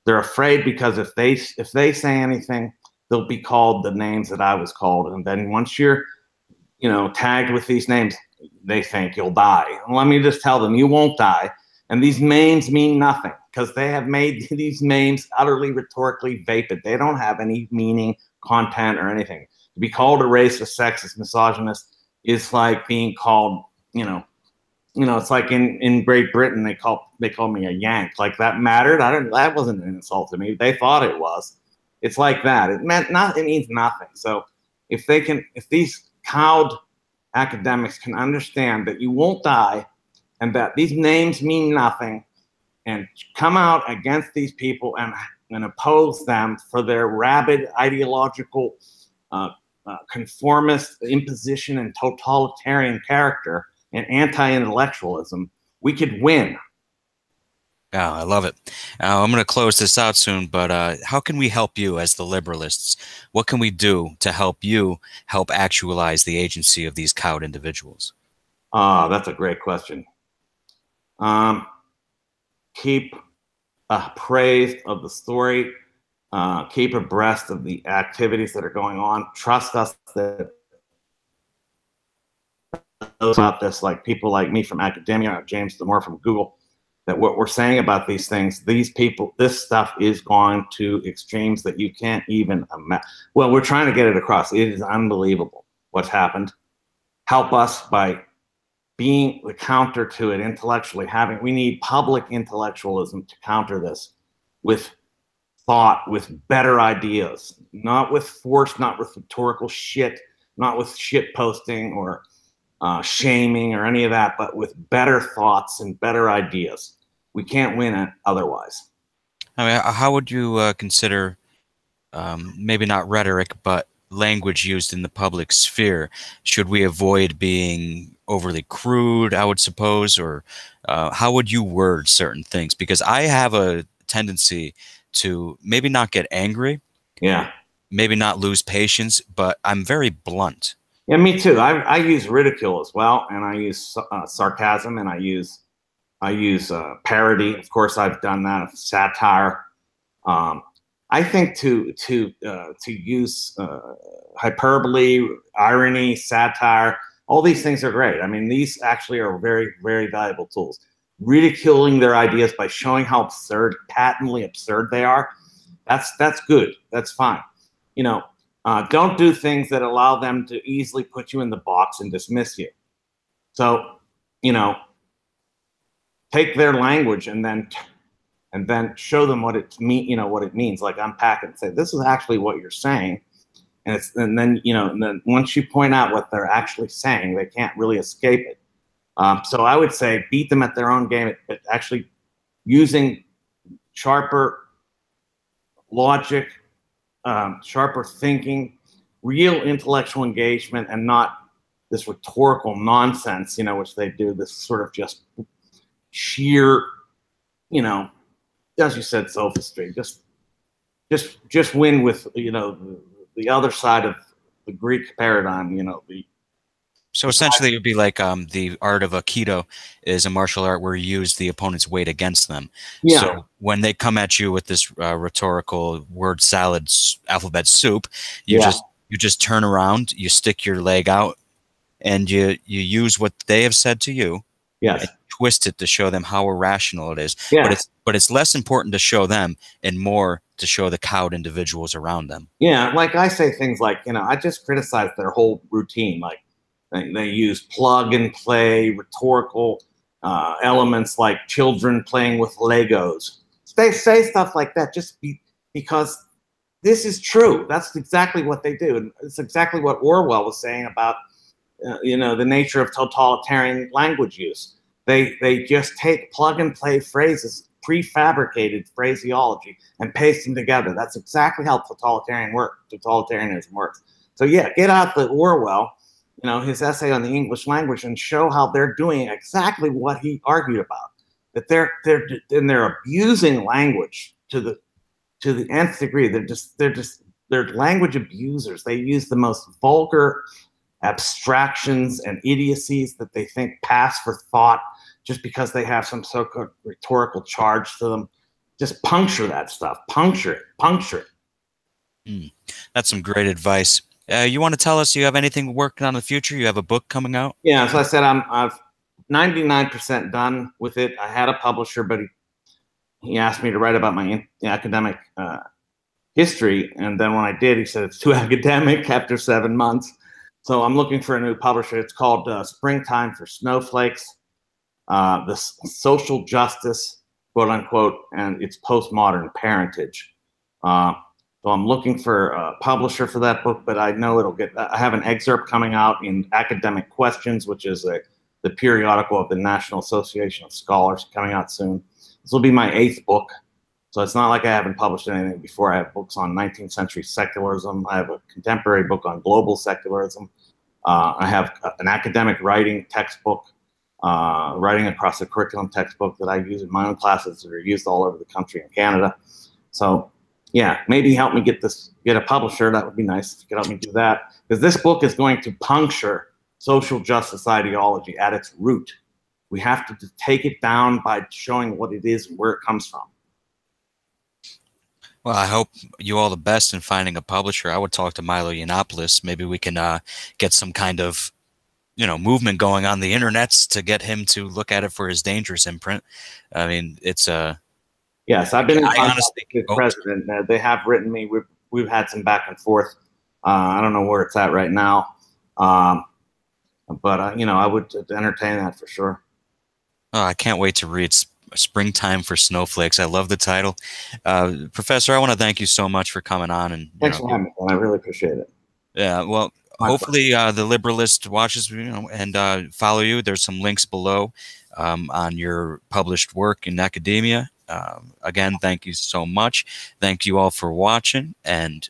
They're afraid because if they say anything, they'll be called the names that I was called, and then once you're tagged with these names, they think you'll die. Let me just tell them, you won't die. And these names mean nothing because they have made these names utterly rhetorically vapid. They don't have any meaning, content, or anything. To be called a racist, sexist, misogynist is like being called, it's like in Great Britain they call me a Yank. Like that mattered. That wasn't an insult to me. They thought it was. It's like that. It means nothing. So if these cowed academics can understand that you won't die and that these names mean nothing and come out against these people and oppose them for their rabid ideological conformist imposition and totalitarian character and anti-intellectualism, we could win. Yeah, I love it. I'm going to close this out soon, but how can we help you as the Liberalists? What can we do to help you help actualize the agency of these cowed individuals? That's a great question. Keep appraised of the story. Keep abreast of the activities that are going on. Trust us that those about this, like people like me from academia, James Damore from Google, that what we're saying about these things, these people, this stuff is going to extremes that you can't even imagine. Well, we're trying to get it across. It is unbelievable what's happened. Help us by being the counter to it intellectually. We need public intellectualism to counter this with thought, with better ideas, not with force, not with rhetorical shit, not with shit posting or shaming or any of that, but with better thoughts and better ideas. We can't win it otherwise. I mean, how would you consider, maybe not rhetoric, but language used in the public sphere? Should we avoid being overly crude, I would suppose, or how would you word certain things? Because I have a tendency to maybe not get angry, Yeah. maybe not lose patience, but I'm very blunt. Yeah, me too. I use ridicule as well, and I use sarcasm, and I use parody. Of course, I've done that. Satire. I think to use hyperbole, irony, satire, all these things are great. I mean, these actually are very, very valuable tools. Ridiculing their ideas by showing how absurd, patently absurd they are, that's good. That's fine. Don't do things that allow them to easily put you in the box and dismiss you. So, take their language and then show them what it means. Like unpack it and say, this is actually what you're saying. And then once you point out what they're actually saying, they can't really escape it. So I would say beat them at their own game, but actually using sharper logic, sharper thinking, real intellectual engagement, and not this rhetorical nonsense, which they do, this sort of just sheer, as you said, sophistry. Just win with, the other side of the Greek paradigm, So essentially, it would be like the art of Aikido is a martial art where you use the opponent's weight against them. Yeah, So when they come at you with this rhetorical word salad alphabet soup, yeah, you just turn around, you stick your leg out, and you use what they have said to you yes, and twist it to show them how irrational it is. yeah, But it's less important to show them and more to show the cowed individuals around them. yeah. Like I say things like, I just criticize their whole routine. Like they use plug and play rhetorical elements like children playing with Legos. They say stuff like that because this is true. That's exactly what they do. And it's exactly what Orwell was saying about the nature of totalitarian language use. They just take plug and play phrases, prefabricated phraseology, and paste them together. That's exactly how totalitarianism works. So yeah, get out the Orwell, his essay on the English language, and show how they're doing exactly what he argued about. That they're abusing language to the nth degree. They're language abusers. They use the most vulgar abstractions and idiocies that they think pass for thought just because they have some so-called rhetorical charge to them. Just puncture that stuff. Puncture it. That's some great advice. You want to tell us you have anything working on in the future? You have a book coming out? Yeah, as I said, I've 99% done with it. I had a publisher, but he asked me to write about my academic history, and then when I did, he said it's too academic after 7 months. So I'm looking for a new publisher. It's called Springtime for Snowflakes, the social justice, quote unquote, and its postmodern parentage. So I'm looking for a publisher for that book, but I know I have an excerpt coming out in Academic Questions, which is the periodical of the National Association of Scholars, coming out soon. This will be my 8th book. So it's not like I haven't published anything before. I have books on 19th century secularism. I have a contemporary book on global secularism. I have an academic writing textbook, writing across the curriculum textbook that I use in my own classes that are used all over the country and Canada. So yeah, maybe help me get a publisher. That would be nice if you could help me do that. Because this book is going to puncture social justice ideology at its root. We have to take it down by showing what it is and where it comes from. Well, I hope you all the best in finding a publisher. I would talk to Milo Yiannopoulos. Maybe we can get some kind of, movement going on the internets to get him to look at it for his dangerous imprint. I mean, it's yes, I've been in contact with the oh, president. They have written me. We've had some back and forth. I don't know where it's at right now, but I would entertain that for sure. Oh, I can't wait to read Springtime for Snowflakes. I love the title. Professor, I want to thank you so much for coming on. And thanks for having me. I really appreciate it. Yeah, well, hopefully the Liberalist watches, and follow you. There's some links below on your published work in academia. Again, thank you so much. Thank you all for watching, and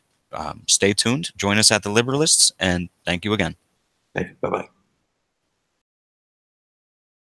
stay tuned. Join us at the Liberalists, and thank you again. Thank you. Bye-bye.